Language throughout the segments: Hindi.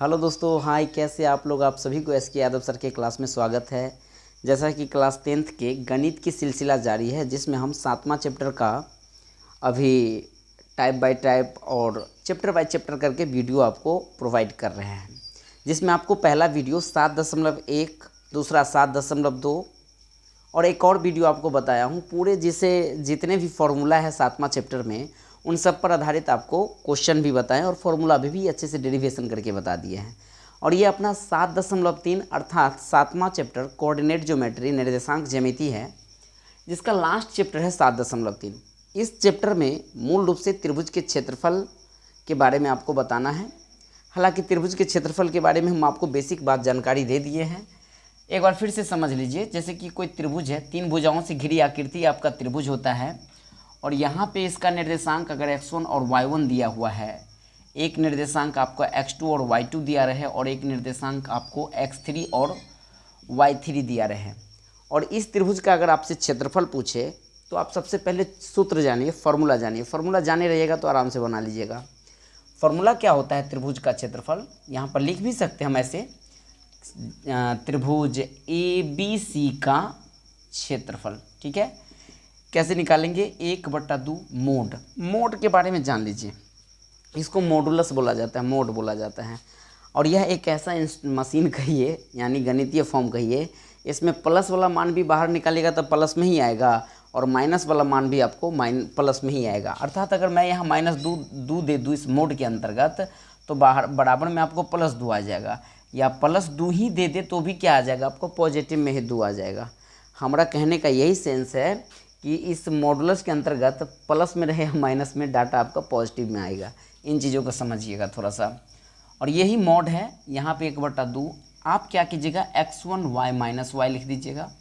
हेलो दोस्तों, हाय। कैसे आप लोग? आप सभी को एस के यादव सर के क्लास में स्वागत है। जैसा कि क्लास 10th के गणित की सिलसिला जारी है, जिसमें हम 7वां चैप्टर का अभी टाइप बाय टाइप और चैप्टर बाय चैप्टर करके वीडियो आपको प्रोवाइड कर रहे हैं। जिसमें आपको पहला वीडियो 7.1, दूसरा 7.2 और एक और वीडियो आपको बताया हूँ। पूरे जितने भी फॉर्मूला है 7वां चैप्टर में, उन सब पर आधारित आपको क्वेश्चन भी बताएं और फॉर्मूला भी अच्छे से डेरिवेशन करके बता दिए हैं। और ये अपना 7.3 अर्थात 7वां चैप्टर कोऑर्डिनेट ज्योमेट्री निर्देशांक ज्यामिति है, जिसका लास्ट चैप्टर है 7.3। इस चैप्टर में मूल रूप से त्रिभुज के क्षेत्रफल के बारे में आपको बताना है। हालांकि त्रिभुज के क्षेत्रफल के बारे में हम आपको बेसिक बात जानकारी दे दिए हैं। एक बार फिर से समझ लीजिए। जैसे कि कोई त्रिभुज है, 3 भुजाओं से घिरी आकृति आपका त्रिभुज होता है, और यहाँ पे इसका निर्देशांक अगर x1 और y1 दिया हुआ है, एक निर्देशांक आपका x2 और y2 दिया रहे, और एक निर्देशांक आपको x3 और y3 दिया रहे, और इस त्रिभुज का अगर आपसे क्षेत्रफल पूछे तो आप सबसे पहले सूत्र जानिए, फॉर्मूला जानिए। फॉर्मूला जाने रहिएगा तो आराम से बना लीजिएगा। फॉर्मूला क्या होता है त्रिभुज का क्षेत्रफल, यहाँ पर लिख भी सकते हैं हम ऐसे, त्रिभुज ABC का क्षेत्रफल। ठीक है, कैसे निकालेंगे? 1/2 मोड के बारे में जान लीजिए। इसको मॉडुलस बोला जाता है, मोड बोला जाता है। और यह एक ऐसा मशीन कहिए, यानी गणितीय फॉर्म कहिए, इसमें प्लस वाला मान भी बाहर निकालेगा तो प्लस में ही आएगा, और माइनस वाला मान भी आपको प्लस में ही आएगा। अर्थात अगर मैं यहाँ -2 दे दूँ इस मोड के अंतर्गत, तो बाहर बराबर में आपको +2 आ जाएगा, या +2 ही दे दे तो भी क्या आ जाएगा आपको? पॉजिटिव में ही 2 आ जाएगा। हमारा कहने का यही सेंस है कि इस मॉडुलस के अंतर्गत प्लस में रहे या माइनस में, डाटा आपका पॉजिटिव में आएगा। इन चीज़ों को समझिएगा थोड़ा सा। और यही मॉड है। यहाँ पे 1/2 आप क्या कीजिएगा, x1y-y लिख दीजिएगा,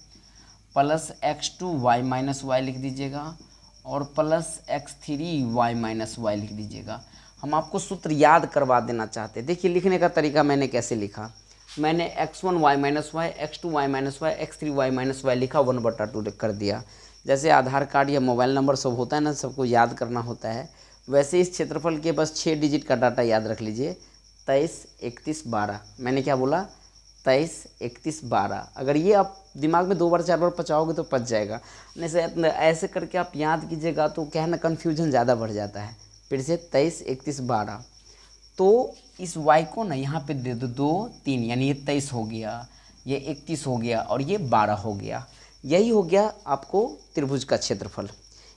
प्लस x2y-y लिख दीजिएगा, और प्लस x3y-y लिख दीजिएगा। हम आपको सूत्र याद करवा देना चाहते हैं। देखिए लिखने का तरीका मैंने कैसे लिखा। मैंने x1y-y, x2y-y, x3y-y लिखा, 1/2 कर दिया। जैसे आधार कार्ड या मोबाइल नंबर सब होता है ना, सबको याद करना होता है, वैसे इस क्षेत्रफल के बस 6 डिजिट का डाटा याद रख लीजिए। 23, 31, 12। मैंने क्या बोला? 23, 31, 12। अगर ये आप दिमाग में 2 बार 4 बार पचाओगे तो पच जाएगा। नहीं से ऐसे करके आप याद कीजिएगा तो क्या है ना, कन्फ्यूजन ज़्यादा बढ़ जाता है। फिर से 23, 31, 12। तो इस y को ना यहाँ पे दे दो 2, 3, यानी ये 23 हो गया, ये 31 हो गया, और ये 12 हो गया। यही हो गया आपको त्रिभुज का क्षेत्रफल।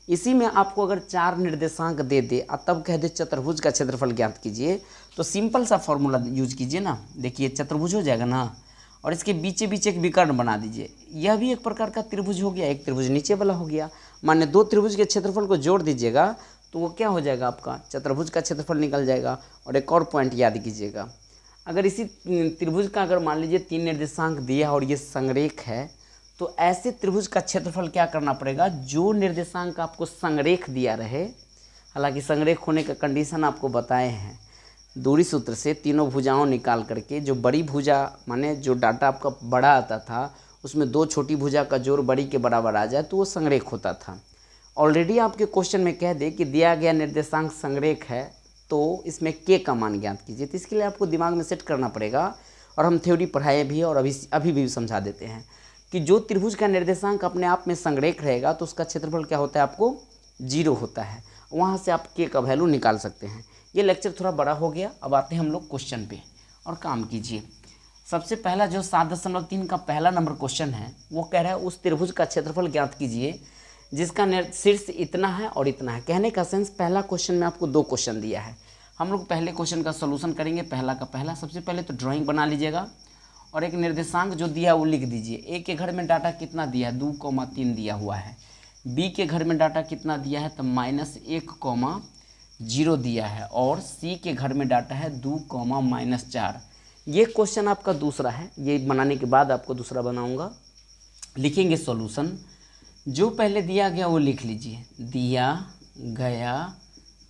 इसी में आपको अगर 4 निर्देशांक दे दे और तब कह दे चतुर्भुज का क्षेत्रफल ज्ञात कीजिए, तो सिंपल सा फॉर्मूला यूज कीजिए ना। देखिए चतुर्भुज हो जाएगा ना, और इसके बीचे बीच एक विकर्ण बना दीजिए। यह भी एक प्रकार का त्रिभुज हो गया, एक त्रिभुज नीचे वाला हो गया। माने 2 त्रिभुज के क्षेत्रफल को जोड़ दीजिएगा तो वो क्या हो जाएगा? आपका चतुर्भुज का क्षेत्रफल निकल जाएगा। और एक और पॉइंट याद कीजिएगा, अगर इसी त्रिभुज का अगर मान लीजिए 3 निर्देशांक दिया और ये संरेख है, तो ऐसे त्रिभुज का क्षेत्रफल क्या करना पड़ेगा? जो निर्देशांक आपको संरेख दिया रहे, हालांकि संरेख होने का कंडीशन आपको बताए हैं, दूरी सूत्र से तीनों भुजाओं निकाल करके, जो बड़ी भुजा माने जो डाटा आपका बड़ा आता था, उसमें 2 छोटी भुजा का जोड़ बड़ी के बराबर आ जाए तो वो संरेख होता था। ऑलरेडी आपके क्वेश्चन में कह दे कि दिया गया निर्देशांक संरेख है, तो इसमें के का मान ज्ञात कीजिए। तो इसके लिए आपको दिमाग में सेट करना पड़ेगा, और हम थ्योरी पढ़ाए भी और अभी भी समझा देते हैं कि जो त्रिभुज का निर्देशांक अपने आप में संरेख रहेगा तो उसका क्षेत्रफल क्या होता है? आपको 0 होता है। वहाँ से आप के का वैल्यू निकाल सकते हैं। ये लेक्चर थोड़ा बड़ा हो गया, अब आते हैं हम लोग क्वेश्चन पे, और काम कीजिए। सबसे पहला जो 7.3 का पहला नंबर क्वेश्चन है, वो कह रहा है उस त्रिभुज का क्षेत्रफल ज्ञात कीजिए जिसका शीर्ष इतना है और इतना है। कहने का सेंस, पहला क्वेश्चन में आपको 2 क्वेश्चन दिया है। हम लोग पहले क्वेश्चन का सोल्यूशन करेंगे, पहला का पहला। सबसे पहले तो ड्राइंग बना लीजिएगा, और एक निर्देशांक जो दिया वो लिख दीजिए। ए के घर में डाटा कितना दिया है? 2,3 दिया हुआ है। बी के घर में डाटा कितना दिया है? तो -1,0 दिया है। और सी के घर में डाटा है 2,-4। ये क्वेश्चन आपका दूसरा है। ये बनाने के बाद आपको दूसरा बनाऊंगा। लिखेंगे सॉल्यूशन। जो पहले दिया गया वो लिख लीजिए। दिया गया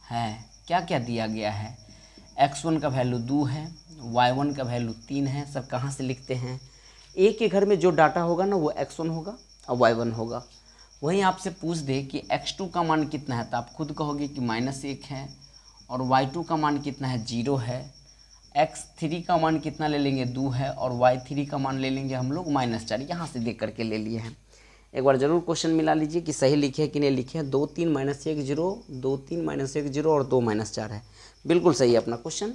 है, क्या क्या दिया गया है? x1 का वैल्यू 2 है, y1 का वैल्यू 3 है। सब कहाँ से लिखते हैं? ए के घर में जो डाटा होगा ना वो x1 होगा और y1 होगा। वहीं आपसे पूछ दे कि x2 का मान कितना है, तो आप खुद कहोगे कि -1 है, और y2 का मान कितना है? 0 है। x3 का मान कितना ले लेंगे 2 है, और y3 का मान ले लेंगे हम लोग -4। यहाँ से देख करके ले लिए हैं। एक बार जरूर क्वेश्चन मिला लीजिए कि सही लिखे है कि नहीं लिखे है। 2 3 -1 0, 2 3 -1 0 और 2 -4 है। बिल्कुल सही है अपना क्वेश्चन।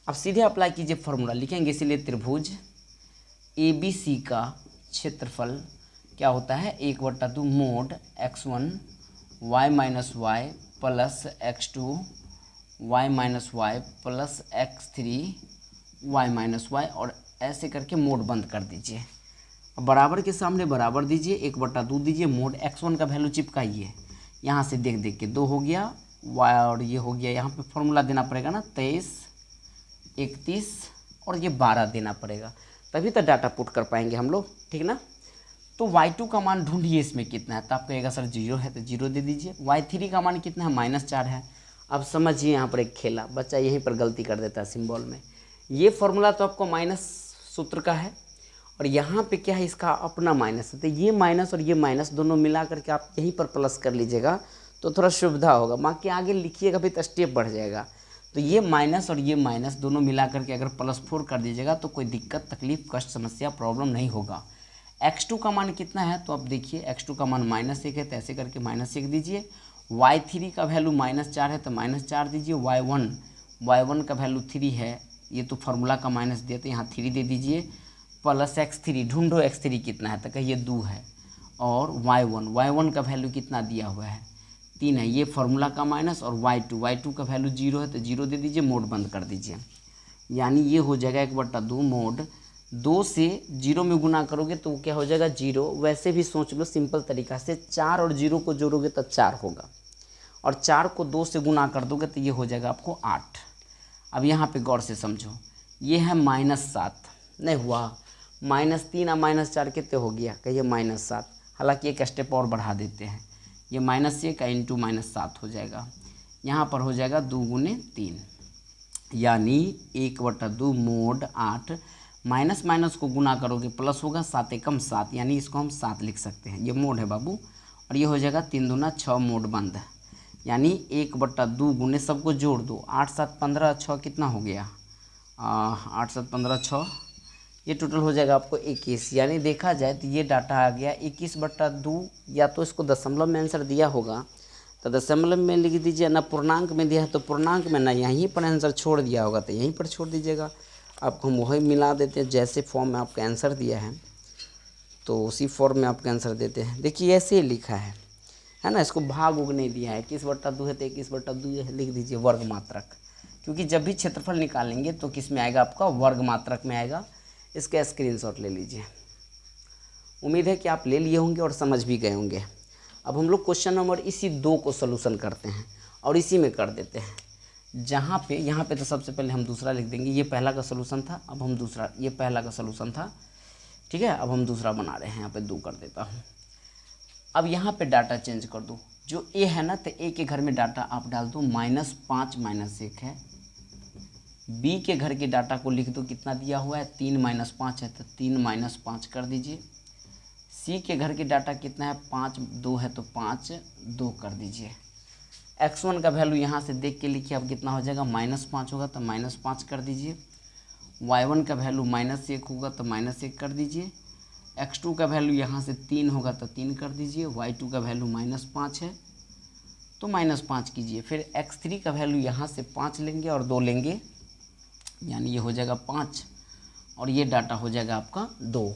अब सीधे अप्लाई कीजिए फॉर्मूला, लिखेंगे इसीलिए त्रिभुज ABC का क्षेत्रफल क्या होता है 1/2 mod x1 y - y plus x2 y - y plus x3 y - y, और ऐसे करके मोड बंद कर दीजिए। अब बराबर के सामने बराबर दीजिए, 1/2 दीजिए, मोड x1 का वैल्यू चिपकाइए। यहाँ से देख देख के 2 हो गया y, और ये हो गया। यहाँ पे फॉर्मूला देना पड़ेगा ना 23 31 और ये 12 देना पड़ेगा, तभी तो डाटा पुट कर पाएंगे हम लोग, ठीक ना। तो y2 का मान ढूंढिए इसमें कितना है, तो आप कहेगा सर 0 है, तो 0 दे दीजिए। y3 का मान कितना है -4 है। अब समझिए यहाँ पर एक खेला, बच्चा यहीं पर गलती कर देता है सिंबल में। ये फॉर्मूला तो आपको माइनस सूत्र का है, और यहाँ पे क्या है इसका अपना माइनस है, तो ये माइनस और ये माइनस दोनों मिला करके आप यहीं पर प्लस कर लीजिएगा तो थोड़ा सुविधा होगा। बाकी आगे लिखिएगा भी तो स्टेप बढ़ जाएगा। तो ये माइनस और ये माइनस दोनों मिला करके अगर +4 कर दीजिएगा तो कोई दिक्कत तकलीफ कष्ट समस्या प्रॉब्लम नहीं होगा। x2 का मान कितना है, तो आप देखिए x2 का मान -1 है, तो ऐसे करके -1 दीजिए। y3 का वैल्यू -4 है, तो -4 दीजिए। y1 का वैल्यू 3 है, ये तो फार्मूला का माइनस दिया, तो यहाँ 3 दे दीजिए। प्लस x3, ढूंढो x3 कितना है, तो कहिए 2 है। और y1 का वैल्यू कितना दिया हुआ है 3 है, ये फार्मूला का माइनस। और y2 का वैल्यू 0 है, तो 0 दे दीजिए, मोड बंद कर दीजिए। यानी ये हो जाएगा 1/2 मोड 2 से 0 में गुना करोगे तो क्या हो जाएगा 0। वैसे भी सोच लो सिंपल तरीका से, 4 और 0 को जोड़ोगे तो 4 होगा, और 4 को 2 से गुना कर दोगे तो ये हो जाएगा आपको 8। अब यहाँ पे गौर से समझो, ये है -7 नहीं हुआ, -3 और -4 कितने हो गया, कहिए -7। हालांकि एक स्टेप और बढ़ा देते हैं, ये -1 का इंटू -7 हो जाएगा। यहाँ पर हो जाएगा 2 गुने 3, यानी 1/2 मोड 8। माइनस माइनस को गुना करोगे प्लस होगा, 7 एकम 7, यानी इसको हम 7 लिख सकते हैं। ये मोड है बाबू, और ये हो जाएगा 3 दूना 6 मोड बंद, यानी 1/2 गुने सबको जोड़ दो, 8 7 15 6 कितना हो गया 8 7 15 6, ये टोटल हो जाएगा आपको 21। यानी देखा जाए तो ये डाटा आ गया 21/2। या तो इसको दशमलव में आंसर दिया होगा तो दशमलव में लिख दीजिए, ना पूर्णांक में दिया है तो पूर्णांक में, ना यहीं पर आंसर छोड़ दिया होगा तो यहीं पर छोड़ दीजिएगा। आपको हम वही मिला देते हैं, जैसे फॉर्म में आपका आंसर दिया है तो उसी फॉर्म में आपका आंसर देते हैं। देखिए ऐसे ही लिखा है ना, इसको भाग उग नहीं दिया है। 21/2 है तो 21/2 लिख दीजिए वर्ग मात्रक, क्योंकि जब भी क्षेत्रफल निकालेंगे तो किस में आएगा आपका वर्ग मात्रक में आएगा। इसका स्क्रीनशॉट ले लीजिए। उम्मीद है कि आप ले लिए होंगे और समझ भी गए होंगे। अब हम लोग क्वेश्चन नंबर इसी 2 को सॉल्यूशन करते हैं और इसी में कर देते हैं। जहाँ पे यहाँ पे तो सबसे पहले हम दूसरा लिख देंगे, ये पहला का सॉल्यूशन था, अब हम दूसरा, ये पहला का सॉल्यूशन था, ठीक है, अब हम दूसरा बना रहे हैं। यहाँ पे 2 कर देता हूँ। अब यहाँ पे डाटा चेंज कर दो, जो ए है ना, तो ए के घर में डाटा आप डाल दो -5 -1 है। बी के घर के डाटा को लिख दो, कितना दिया हुआ है 3 -5 है, तो 3 -5 कर दीजिए। सी के घर के डाटा कितना है 5 2 है, तो 5 2 कर दीजिए। x1 का वैल्यू यहाँ से देख के लिखिए, अब कितना हो जाएगा -5 होगा तो -5 कर दीजिए। y1 का वैल्यू -1 होगा तो -1 कर दीजिए। x2 का वैल्यू यहाँ से 3 होगा तो 3 कर दीजिए। y2 का वैल्यू -5 है तो -5 कीजिए। फिर x3 का वैल्यू यहाँ से 5 लेंगे और 2 लेंगे, यानी ये हो जाएगा 5, और ये डाटा हो जाएगा आपका 2।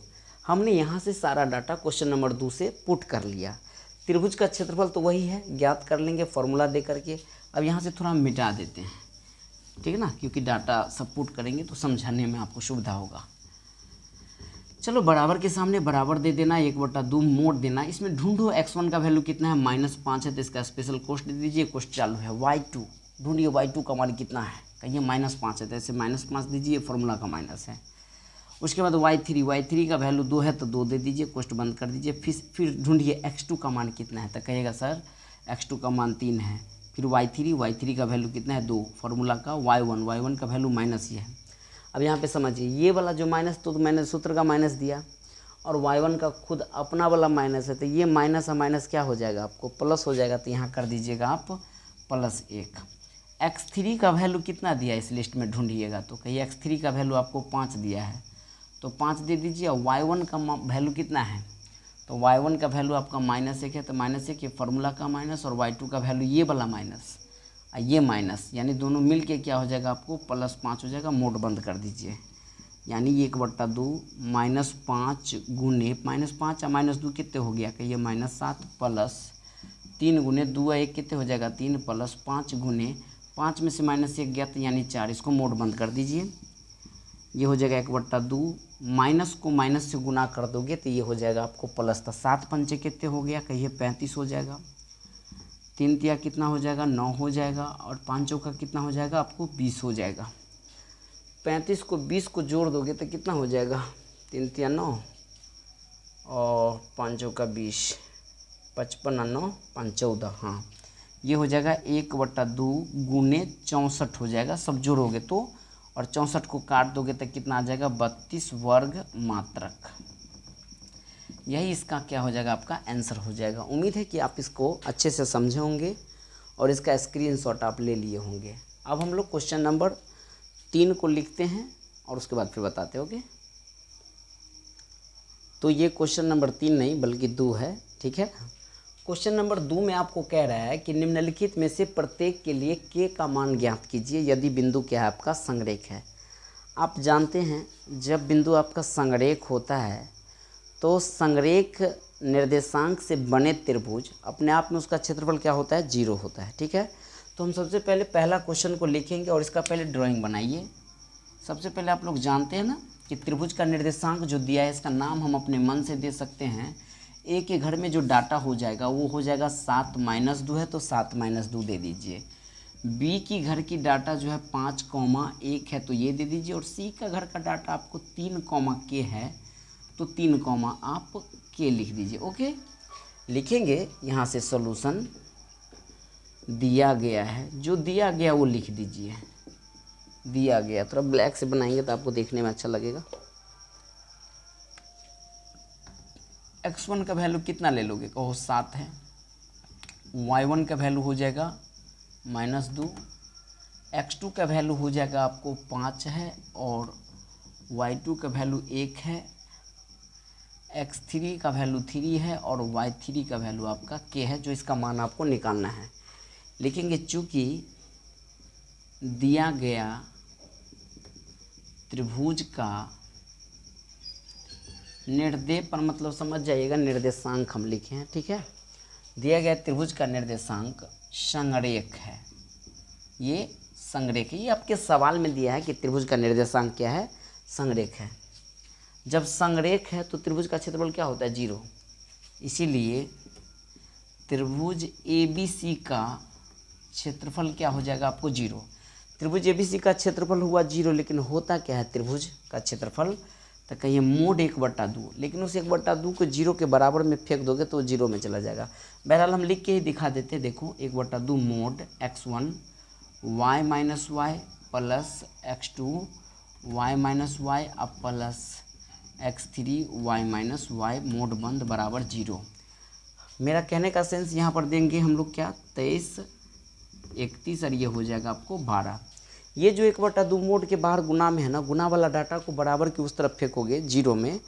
हमने यहाँ से सारा डाटा क्वेश्चन नंबर 2 से पुट कर लिया। त्रिभुज का क्षेत्रफल तो वही है, ज्ञात कर लेंगे फॉर्मूला दे करके। अब यहाँ से थोड़ा मिटा देते हैं, ठीक है ना, क्योंकि डाटा सब पुट करेंगे तो समझाने में आपको सुविधा होगा। चलो बराबर के सामने बराबर दे देना, 1/2 मोड देना। इसमें ढूंढो x1 का वैल्यू कितना है -5 है, तो इसका स्पेशल कोष्ट दे दीजिए, कोष्ट चालू है। y2 ढूंढिए, y2 का मान कितना है, कहिए -5 है, तो ऐसे -5 दीजिए, फॉर्मूला का माइनस है। उसके बाद y3 का वैल्यू 2 है तो 2 दे दीजिए, कोष्ट बंद कर दीजिए। फिर ढूंढिए x2 का मान कितना है, तो कहेगा सर x2 का मान 3 है। फिर y3 का वैल्यू कितना है 2, फार्मूला का। y1 का वैल्यू माइनस ये है। अब यहाँ पे समझिए, ये वाला जो माइनस तो मैंने सूत्र का माइनस दिया, और y1 का खुद अपना वाला माइनस है, तो ये माइनस और माइनस क्या हो जाएगा आपको प्लस हो जाएगा, तो यहाँ कर दीजिएगा आप +1। x3 का वैल्यू कितना दिया इस लिस्ट में ढूंढिएगा, तो कहिए x3 का वैल्यू आपको 5 दिया है तो 5 दे दीजिए। और y1 का वैल्यू कितना है, तो y1 का वैल्यू आपका -1 है तो -1 ये फार्मूला का माइनस, और y2 का वैल्यू ये वाला माइनस ये माइनस, यानी दोनों मिल के क्या हो जाएगा आपको +5 हो जाएगा। मोड बंद कर दीजिए, यानी 1/2 -5 गुने -5 या -2 कितने हो गया, कहिए -7 प्लस 3 गुने 2 1 कितने हो जाएगा 3 प्लस 5 गुने 5 में से -1 गया तो यानी 4। इसको मोड बंद कर दीजिए, ये हो जाएगा 1/2, माइनस को माइनस से गुना कर दोगे तो ये हो जाएगा आपको प्लस। तो 7 पंचे कितने हो गया, कहिए 35 हो जाएगा। 3 तिया कितना हो जाएगा 9 हो जाएगा, और 5 चौका कितना हो जाएगा आपको 20 हो जाएगा। 35 को 20 को जोड़ दोगे तो कितना हो जाएगा 3 तिया 9 और 5 चौका 20, 55 और 9 5 14, हाँ ये हो जाएगा 1/2 गुने 64 हो जाएगा, सब जोड़ोगे तो, और 64 को काट दोगे तो कितना आ जाएगा 32 वर्ग मात्रक। यही इसका क्या हो जाएगा आपका आंसर हो जाएगा। उम्मीद है कि आप इसको अच्छे से समझे होंगे और इसका स्क्रीनशॉट आप ले लिए होंगे। अब हम लोग क्वेश्चन नंबर 3 को लिखते हैं और उसके बाद फिर बताते होंगे। तो ये क्वेश्चन नंबर 3 नहीं बल्कि 2 है, ठीक है। क्वेश्चन नंबर 2 में आपको कह रहा है कि निम्नलिखित में से प्रत्येक के लिए k का मान ज्ञात कीजिए यदि बिंदु क्या है आपका संरेख है। आप जानते हैं जब बिंदु आपका संरेख होता है तो संरेख निर्देशांक से बने त्रिभुज अपने आप में उसका क्षेत्रफल क्या होता है 0 होता है, ठीक है। तो हम सबसे पहले पहला क्वेश्चन को लिखेंगे और इसका पहले ड्राइंग बनाइए। सबसे पहले आप लोग जानते हैं ना कि त्रिभुज का निर्देशांक जो दिया है इसका नाम हम अपने मन से दे सकते हैं। ए के घर में जो डाटा हो जाएगा वो हो जाएगा 7 - 2 है तो 7 - 2 दे दीजिए। बी की घर की डाटा जो है 5,1 है तो ये दे दीजिए, और सी का घर का डाटा आपको 3, है तो 3, आप के लिख दीजिए। ओके, लिखेंगे यहाँ से सॉल्यूशन दिया गया है, जो दिया गया वो लिख दीजिए। दिया गया थोड़ा ब्लैक से बनाएंगे तो आपको देखने में अच्छा लगेगा। x1 का वैल्यू कितना ले लोगे, कहो 7 है। y1 का वैल्यू हो जाएगा -2, x2 का वैल्यू हो जाएगा आपको 5 है, और y2 का वैल्यू 1 है, x3 का वैल्यू 3 है, और y3 का वैल्यू आपका k है, जो इसका मान आपको निकालना है। लिखेंगे चूँकि दिया गया त्रिभुज का निर्देश पर मतलब समझ जाइएगा निर्देशांक हम लिखे हैं, ठीक है। दिया गया त्रिभुज का निर्देशांक संरेख है, ये संरेख है। ये आपके सवाल में दिया है कि त्रिभुज का निर्देशांक क्या है, संरेख है। जब संरेख है तो त्रिभुज का क्षेत्रफल क्या होता है 0, इसीलिए त्रिभुज ABC का क्षेत्रफल क्या हो जाएगा आपको 0। त्रिभुज ABC का क्षेत्रफल हुआ 0, लेकिन होता क्या है त्रिभुज का क्षेत्रफल, तो कहिए मोड 1/2, लेकिन उस 1/2 को 0 के बराबर में फेंक दोगे तो 0 में चला जाएगा। बहरहाल हम लिख के ही दिखा देते, देखो 1/2 mod x1 y - y plus x2 y - y अब plus x3 y - y mode बंद बराबर 0। मेरा कहने का सेंस यहाँ पर देंगे हम लोग क्या 23 31 और ये हो जाएगा आपको 12। ये जो 1/2 मोड के बाहर गुना में है ना, गुना वाला डाटा को बराबर की उस तरफ फेंकोगे 0 में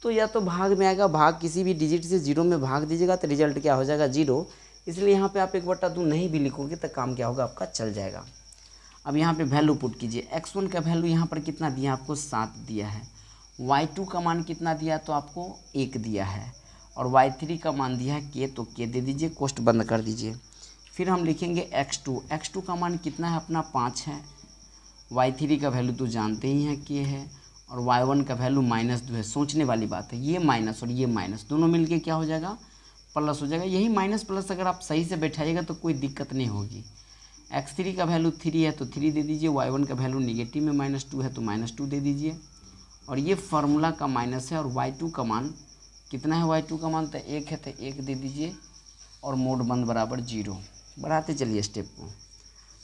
तो या तो भाग में आएगा, भाग किसी भी डिजिट से 0 में भाग दीजिएगा तो रिजल्ट क्या हो जाएगा 0। इसलिए यहाँ पे आप 1/2 नहीं भी लिखोगे तो काम क्या होगा आपका चल जाएगा। अब यहाँ पे वैल्यू पुट कीजिए। x1 का वैल्यू यहाँ पर कितना दिया आपको 7 दिया है, y2 का मान कितना दिया तो आपको 1 दिया है, और y3 का मान दिया है k तो k दे दीजिए, कोष्ट बंद कर दीजिए। फिर हम लिखेंगे x2 का मान कितना है अपना 5 है, y3 का वैल्यू तो जानते ही हैं k है, और y1 का वैल्यू -2 है। सोचने वाली बात है, ये माइनस और ये माइनस दोनों मिलके क्या हो जाएगा प्लस हो जाएगा। यही माइनस प्लस अगर आप सही से बैठाइएगा तो कोई दिक्कत नहीं होगी। x3 का वैल्यू 3 है तो 3 दे दीजिए, y1 का वैल्यू नेगेटिव में -2 है तो -2 दे दीजिए, और ये फार्मूला का माइनस है, और y2 का मान कितना है, y2 का मान तो 1 है तो 1 दे दीजिए, और मोड बंद बराबर 0। बढ़ाते चलिए स्टेप को।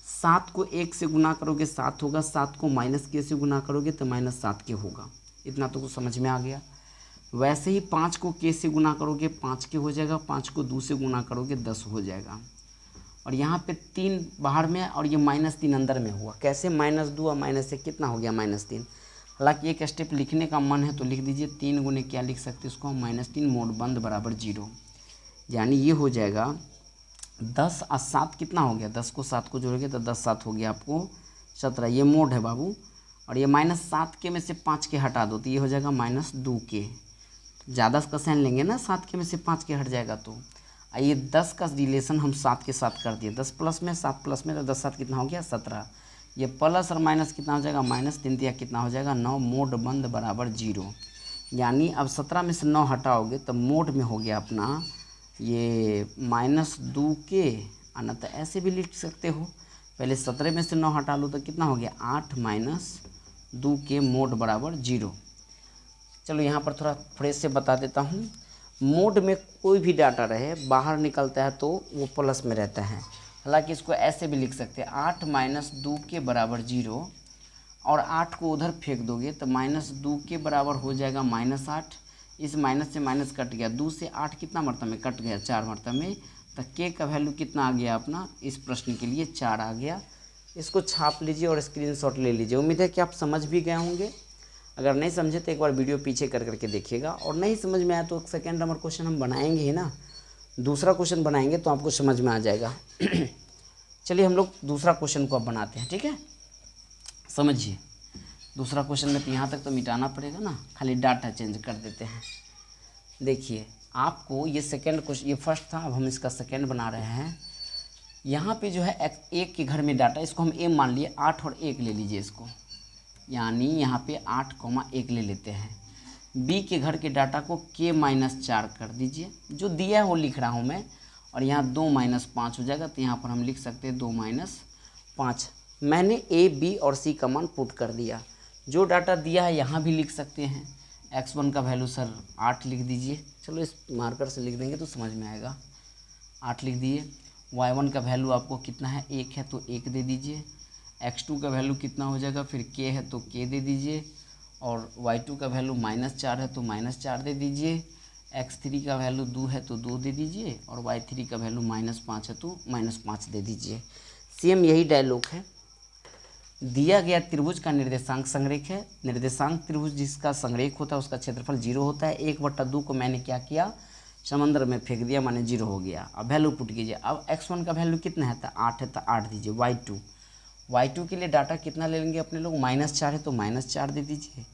7 को 1 से गुना करोगे 7 होगा, 7 को -k से गुना करोगे तो -7k होगा। इतना तो कुछ समझ में आ गया। वैसे ही 5 को k से गुना करोगे 5k हो जाएगा, 5 को 2 से गुना करोगे 10 हो जाएगा। और यहाँ पे 3 बाहर में और ये -3 अंदर में हुआ। कैसे? -2 और -1 कितना हो गया? -3। हालांकि एक स्टेप लिखने का मन है तो लिख दीजिए 3 गुने क्या लिख सकते हैं इसको हम? -3 मोड बंद बराबर 0। यानी ये हो जाएगा 10 और 7 कितना हो गया? 10 को 7 को जोड़ोगे तो 10 7 हो गया आपको 17। ये मोड है बाबू। और ये -7 के में से 5 के हटा दो तो ये हो जाएगा -2 के। ज़्यादा का साइन लेंगे ना, 7 के में से 5 के हट जाएगा तो ये 10 का रिलेशन हम 7 के साथ कर दिए। 10 प्लस में 7 प्लस में तो 10 7 कितना हो गया? 17। ये प्लस और माइनस कितना हो जाएगा? -3 या कितना हो जाएगा? 9 मोड बंद बराबर 0। यानी अब 17 में से 9 हटाओगे तो मोड में हो गया अपना ये -2 के। आना तो ऐसे भी लिख सकते हो, पहले 17 में से 9 हटा लो तो कितना हो गया? 8 - 2 के मोड बराबर 0। चलो यहाँ पर थोड़ा फ्रेश से बता देता हूँ। मोड में कोई भी डाटा रहे बाहर निकलता है तो वो प्लस में रहता है। हालांकि इसको ऐसे भी लिख सकते हैं 8 - 2 के बराबर 0 और 8 को उधर फेंक दोगे तो -2 के बराबर हो जाएगा -8। इस माइनस से माइनस कट गया, 2 से 8 कितना मरतबा में कट गया? 4 मरतबा में। तो के का वैल्यू कितना आ गया अपना? इस प्रश्न के लिए 4 आ गया। इसको छाप लीजिए और स्क्रीनशॉट ले लीजिए। उम्मीद है कि आप समझ भी गए होंगे। अगर नहीं समझे तो एक बार वीडियो पीछे कर करके देखिएगा, और नहीं समझ में आया तो सेकेंड नंबर क्वेश्चन हम बनाएंगे ही ना, दूसरा क्वेश्चन बनाएंगे तो आपको समझ में आ जाएगा। चलिए हम लोग दूसरा क्वेश्चन को अब बनाते हैं, ठीक है? समझिए दूसरा क्वेश्चन में तो यहाँ तक तो मिटाना पड़ेगा ना, खाली डाटा चेंज कर देते हैं। देखिए आपको ये सेकेंड क्वेश्चन, ये फर्स्ट था, अब हम इसका सेकेंड बना रहे हैं। यहाँ पे जो है एक के घर में डाटा, इसको हम ए मान लिए, 8 और 1 ले लीजिए इसको, यानी यहाँ पे 8,1 ले लेते हैं। बी के घर के डाटा को k-4 कर दीजिए, जो दिया है वो लिख रहा हूँ मैं, और यहाँ 2 - 5 हो जाएगा तो यहाँ पर हम लिख सकते हैं 2 - 5। मैंने ए बी और सी का मान पुट कर दिया। जो डाटा दिया है यहाँ भी लिख सकते हैं। x1 का वैल्यू सर 8 लिख दीजिए, चलो इस मार्कर से लिख देंगे तो समझ में आएगा। 8 लिख दिए। y1 का वैल्यू आपको कितना है? 1 है तो 1 दे दीजिए। x2 का वैल्यू कितना हो जाएगा? फिर k है तो k दे दीजिए, और y2 का वैल्यू -4 है तो -4 दे दीजिए। x3 का वैल्यू 2 है तो 2 दे दीजिए, और y3 का वैल्यू -5 है तो -5 दे दीजिए। सेम यही डायलॉग है। दिया गया त्रिभुज का निर्देशांक संरेख है। निर्देशांक त्रिभुज जिसका संरेख होता है उसका क्षेत्रफल 0 होता है। 1/2 को मैंने क्या किया? समंदर में फेंक दिया, माने 0 हो गया। अब वैल्यू पुट कीजिए। अब x1 का वैल्यू कितना है? तो 8 है तो 8 दीजिए। y2 के लिए डाटा कितना ले लेंगे अपने लोग? -4 है तो -4 दे दीजिए।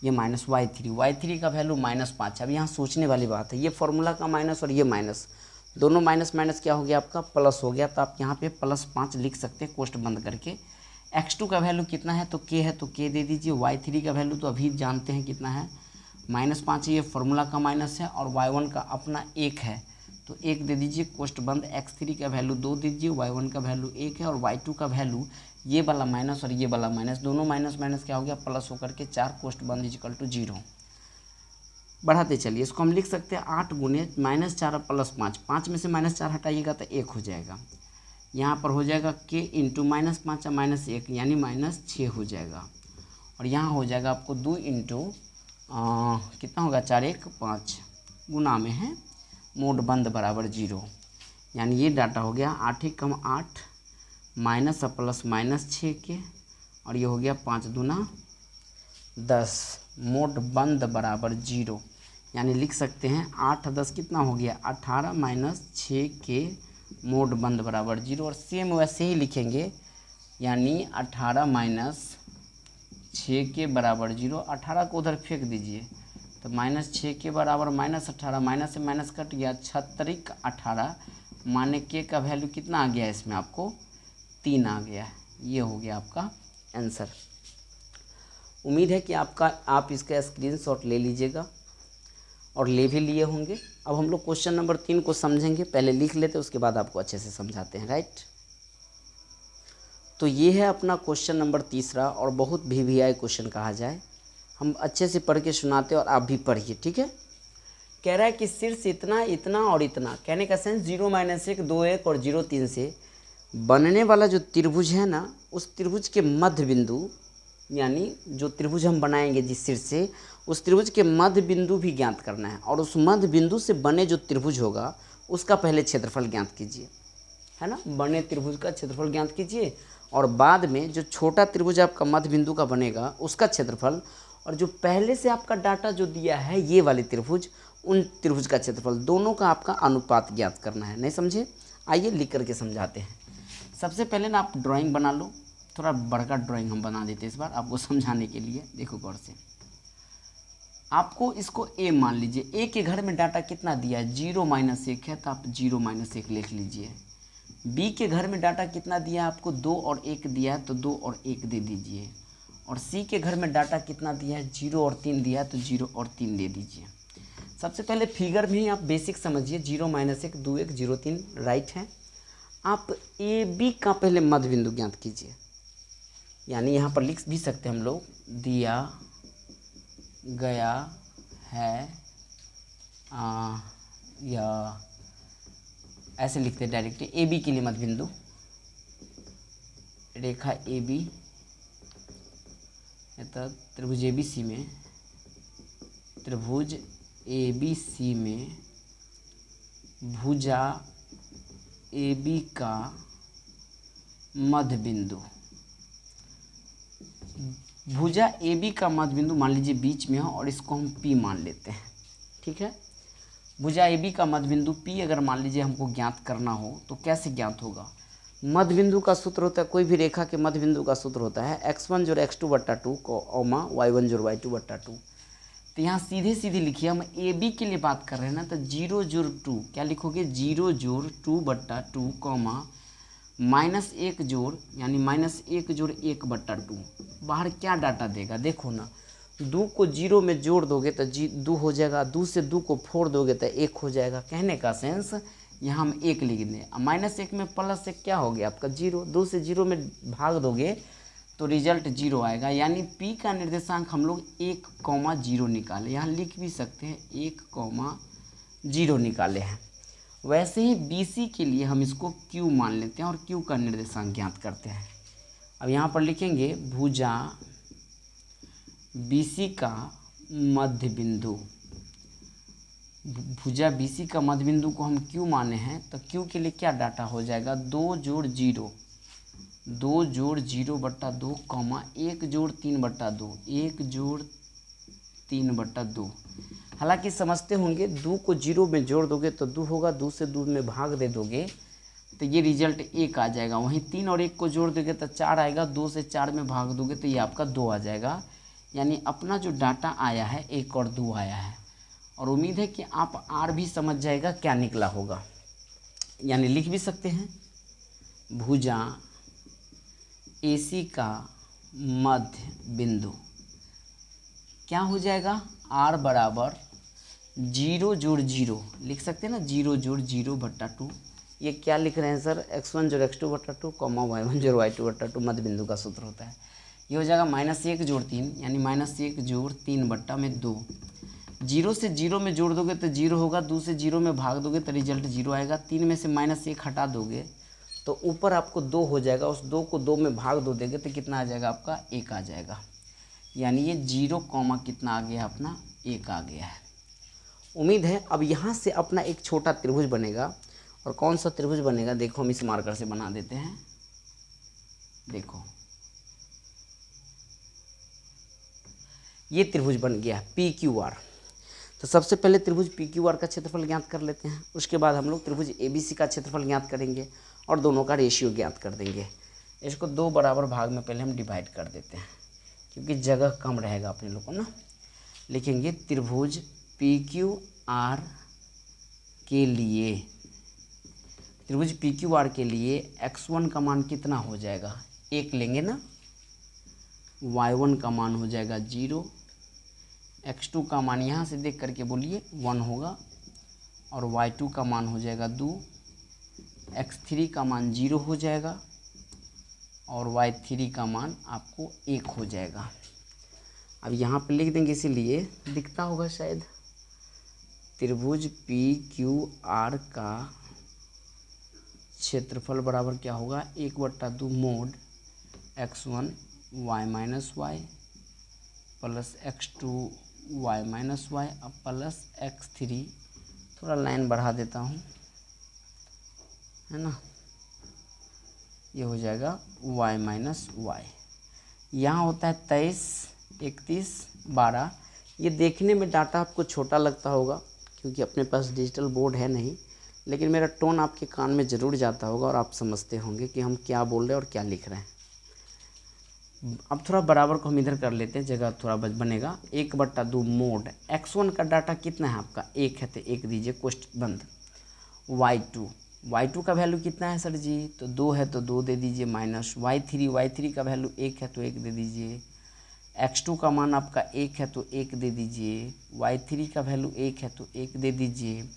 ये -y3 का वैल्यू -5। अब यहाँ सोचने वाली बात है, ये फॉर्मूला का माइनस और ये माइनस, दोनों माइनस माइनस क्या हो गया आपका? प्लस हो गया। तो आप यहाँ पे +5 लिख सकते हैं कोष्ठ बंद करके। x2 का वैल्यू कितना है? तो k है तो k दे दीजिए। y3 का वैल्यू तो अभी जानते हैं कितना है? -5 है, ये फॉर्मूला का माइनस है, और y1 का अपना 1 है तो 1 दे दीजिए कोष्ठ बंद। x3 का वैल्यू 2 दीजिए, y1 का वैल्यू 1 है, और y2 का वैल्यू ये वाला माइनस और ये वाला माइनस, दोनों माइनस माइनस क्या हो गया? प्लस होकर के 4 कोष्ठ बंद = 0। बढ़ाते चलिए, इसको हम लिख सकते हैं 8 गुने -4 और +5। 5 में से -4 हटाइएगा तो 1 हो जाएगा। यहाँ पर हो जाएगा k × -5 और -1 यानी -6 हो जाएगा। और यहाँ हो जाएगा आपको 2 × कितना होगा? 4 1 5 गुना में है मोड बंद बराबर 0। यानी ये डाटा हो गया 8 × 8 माइनस और प्लस -6 के, और ये हो गया 5 दूना 10 मोड बंद बराबर 0। यानी लिख सकते हैं 8 10 कितना हो गया? 18 - 6 के मोड बंद बराबर 0। और सेम वैसे ही लिखेंगे, यानी 18 - 6 के बराबर 0। 18 को उधर फेंक दीजिए तो -6 के बराबर -18, माइनस से माइनस कट गया, 6 × 18 माने के का वैल्यू कितना आ गया? इसमें आपको 3 आ गया। ये हो गया आपका आंसर। उम्मीद है कि आप इसका स्क्रीनशॉट ले लीजिएगा, और ले भी लिए होंगे। अब हम लोग क्वेश्चन नंबर 3 को समझेंगे। पहले लिख लेते, उसके बाद आपको अच्छे से समझाते हैं, राइट? तो ये है अपना क्वेश्चन नंबर 3, और बहुत VVI क्वेश्चन कहा जाए। हम अच्छे से पढ़ के सुनाते और आप भी पढ़िए, ठीक है? कह रहा है कि शीर्ष इतना इतना और इतना, कहने का सेंस 0 - 1 2 1 और 0 3 से बनने वाला जो त्रिभुज है ना, उस त्रिभुज के मध्य बिंदु, यानी जो त्रिभुज हम बनाएंगे जिस शीर्ष से, उस त्रिभुज के मध्य बिंदु भी ज्ञात करना है, और उस मध्य बिंदु से बने जो त्रिभुज होगा उसका पहले क्षेत्रफल ज्ञात कीजिए, है ना, बने त्रिभुज का क्षेत्रफल ज्ञात कीजिए, और बाद में जो छोटा त्रिभुज आपका मध्य बिंदु का बनेगा उसका क्षेत्रफल, और जो पहले से आपका डाटा जो दिया है ये वाले त्रिभुज, उन त्रिभुज का क्षेत्रफल, दोनों का आपका अनुपात ज्ञात करना है। नहीं समझे? आइए लिख करके समझाते हैं। सबसे पहले ना आप ड्राइंग बना लो, थोड़ा बड़का ड्राइंग हम बना देते हैं इस बार आपको समझाने के लिए। देखो गौर से, आपको इसको ए मान लीजिए। ए के घर में डाटा कितना दिया है? 0-1 है, तो आप 0-1 लिख लीजिए। बी के घर में डाटा कितना दिया है आपको? 2 और 1 दिया है, तो 2 और 1 दे दीजिए। और सी के घर में डाटा कितना दिया है? 0 और 3 दिया है, तो 0 और 3 दे दीजिए। सबसे पहले फिगर में ही आप बेसिक समझिए, 0-1 2 1 0 3 राइट है। आप ए बी का पहले मध्य बिंदु ज्ञात कीजिए, यानी यहाँ पर लिख भी सकते हैं हम लोग, दिया गया है या ऐसे लिखते हैं डायरेक्टली, ए बी के लिए मध्य बिंदु, रेखा ए बी, त्रिभुज ए बी सी में, त्रिभुज ए बी सी में भुजा ए बी का मध्य बिंदु, भुजा ए बी का मध्य बिंदु मान लीजिए बीच में हो, और इसको हम पी मान लेते हैं। ठीक है, भुजा ए बी का मध्य बिंदु पी अगर मान लीजिए हमको ज्ञात करना हो तो कैसे ज्ञात होगा? मध्य बिंदु का सूत्र होता है, कोई भी रेखा के मध्य बिंदु का सूत्र होता है x1 जोड़ x2/2 कॉमा y1 जोड़ y2/2। तो यहाँ सीधे सीधे लिखिए, हम ए बी के लिए बात कर रहे हैं ना, तो 0 जोड़ 2 क्या लिखोगे? 0 जोड़ 2/2 कॉमा -1 जोड़, यानी -1 जोड़ 1/2। बाहर क्या डाटा देगा? देखो ना, 2 को 0 में जोड़ दोगे तो 2 हो जाएगा, 2 से 2 को फोड़ दोगे तो 1 हो जाएगा। कहने का सेंस यहाँ हम 1 लिख दें, -1 में +1 क्या हो गया आपका? 0। 2 से 0 में भाग दोगे तो रिजल्ट 0 आएगा, यानी P का निर्देशांक हम लोग 1,0 निकाले। यहाँ लिख भी सकते हैं 1,0 निकाले हैं। वैसे ही BC के लिए हम इसको Q मान लेते हैं और Q का निर्देशांक ज्ञात करते हैं। अब यहाँ पर लिखेंगे भुजा BC का मध्य बिंदु, भुजा BC का मध्य बिंदु को हम Q माने हैं, तो Q के लिए क्या डाटा हो जाएगा? 2 जोड़ 0, 2 जोड़ 0/2 कॉमा 1 जोड़ 3/2, 1 जोड़ 3/2। हालांकि समझते होंगे 2 को 0 में जोड़ दोगे तो 2 होगा, 2 से 2 में भाग दे दोगे तो ये रिजल्ट 1 आ जाएगा। वहीं 3 और 1 को जोड़ दोगे तो 4 आएगा, 2 से 4 में भाग दोगे तो ये आपका 2 आ जाएगा। यानी अपना जो डाटा आया है 1 और 2 आया है, और उम्मीद है कि आप आर भी समझ जाएगा क्या निकला होगा। यानी लिख भी सकते हैं भुजा AC का मध्य बिंदु क्या हो जाएगा? R बराबर 0 जोड़ 0 लिख सकते हैं ना, 0 जोड़ 0/2। ये क्या लिख रहे हैं सर? x1 जोड़ x2/2 कॉमा y1 जोड़ y2/2 मध्य बिंदु का सूत्र होता है। ये हो जाएगा -1 जोड़ 3, यानी -1 जोड़ 3/2। 0 से 0 में जोड़ दोगे तो 0 होगा, 2 से 0 में भाग दोगे तो रिजल्ट 0 आएगा। 3 में से -1 हटा दोगे तो ऊपर आपको 2 हो जाएगा, उस 2 को 2 में भाग दो देंगे तो कितना आ जाएगा आपका? 1 आ जाएगा। यानी ये 0 कॉमा कितना आ गया अपना? 1 आ गया है। उम्मीद है अब यहाँ से अपना एक छोटा त्रिभुज बनेगा। और कौन सा त्रिभुज बनेगा? देखो हम इस मार्कर से बना देते हैं। देखो ये त्रिभुज बन गया PQR। तो सबसे पहले त्रिभुज PQR का क्षेत्रफल ज्ञात कर लेते हैं, उसके बाद हम लोग त्रिभुज ABC का क्षेत्रफल ज्ञात करेंगे और दोनों का रेशियो ज्ञात कर देंगे। इसको 2 बराबर भाग में पहले हम डिवाइड कर देते हैं क्योंकि जगह कम रहेगा अपने लोग को ना। लिखेंगे त्रिभुज PQR के लिए, त्रिभुज PQR के लिए x1 का मान कितना हो जाएगा? 1 लेंगे ना, y1 का मान हो जाएगा 0, x2 का मान यहाँ से देख करके बोलिए 1 होगा, और y2 का मान हो जाएगा 2, x3 का मान 0 हो जाएगा, और y3 का मान आपको 1 हो जाएगा। अब यहाँ पे लिख देंगे, इसीलिए दिखता होगा शायद। त्रिभुज PQR का क्षेत्रफल बराबर क्या होगा? 1/2 mod x1 y-y plus x2 y-y अब प्लस x3, थोड़ा लाइन बढ़ा देता हूँ, है ना, ये हो जाएगा y माइनस वाई। यहाँ होता है 23, 31, 12। ये देखने में डाटा आपको छोटा लगता होगा क्योंकि अपने पास डिजिटल बोर्ड है नहीं, लेकिन मेरा टोन आपके कान में ज़रूर जाता होगा और आप समझते होंगे कि हम क्या बोल रहे हैं और क्या लिख रहे हैं। अब थोड़ा बराबर को हम इधर कर लेते हैं, जगह थोड़ा बनेगा। 1/2 मोड x1 का डाटा कितना है आपका 1 है, तो 1 दीजिए, क्वेश्चन बंद। y2 का वैल्यू कितना है सर जी, तो 2 है तो 2 दे दीजिए, माइनस y3 का वैल्यू 1 है तो 1 दे दीजिए। x2 का मान आपका 1 है तो 1 दे दीजिए, y3 का वैल्यू 1 है तो 1 दे दीजिए,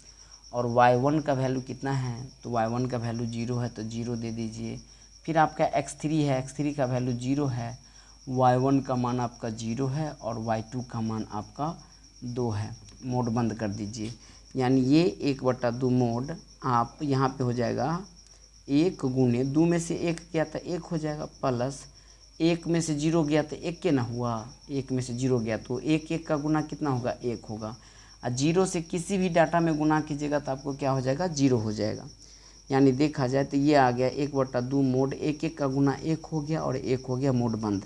और y1 का वैल्यू कितना है, तो y1 का वैल्यू 0 है तो 0 दे दीजिए। फिर आपका x3 है, x3 का वैल्यू 0 है, y1 का मान आपका 0 है और y2 का मान आपका 2 है। मोड बंद कर दीजिए, यानी ये 1/2 मोड आप यहाँ पे हो जाएगा 1 गुने 2 में से 1 गया था 1 हो जाएगा, प्लस 1 में से 0 गया तो 1 के ना हुआ, 1 में से 0 गया तो 1 का गुना कितना होगा 1 होगा, और 0 से किसी भी डाटा में गुना कीजिएगा तो आपको क्या हो जाएगा 0 हो जाएगा। यानी देखा जाए तो ये आ गया 1/2 मोड, 1 का गुना 1 हो गया और 1 हो गया मोड बंद।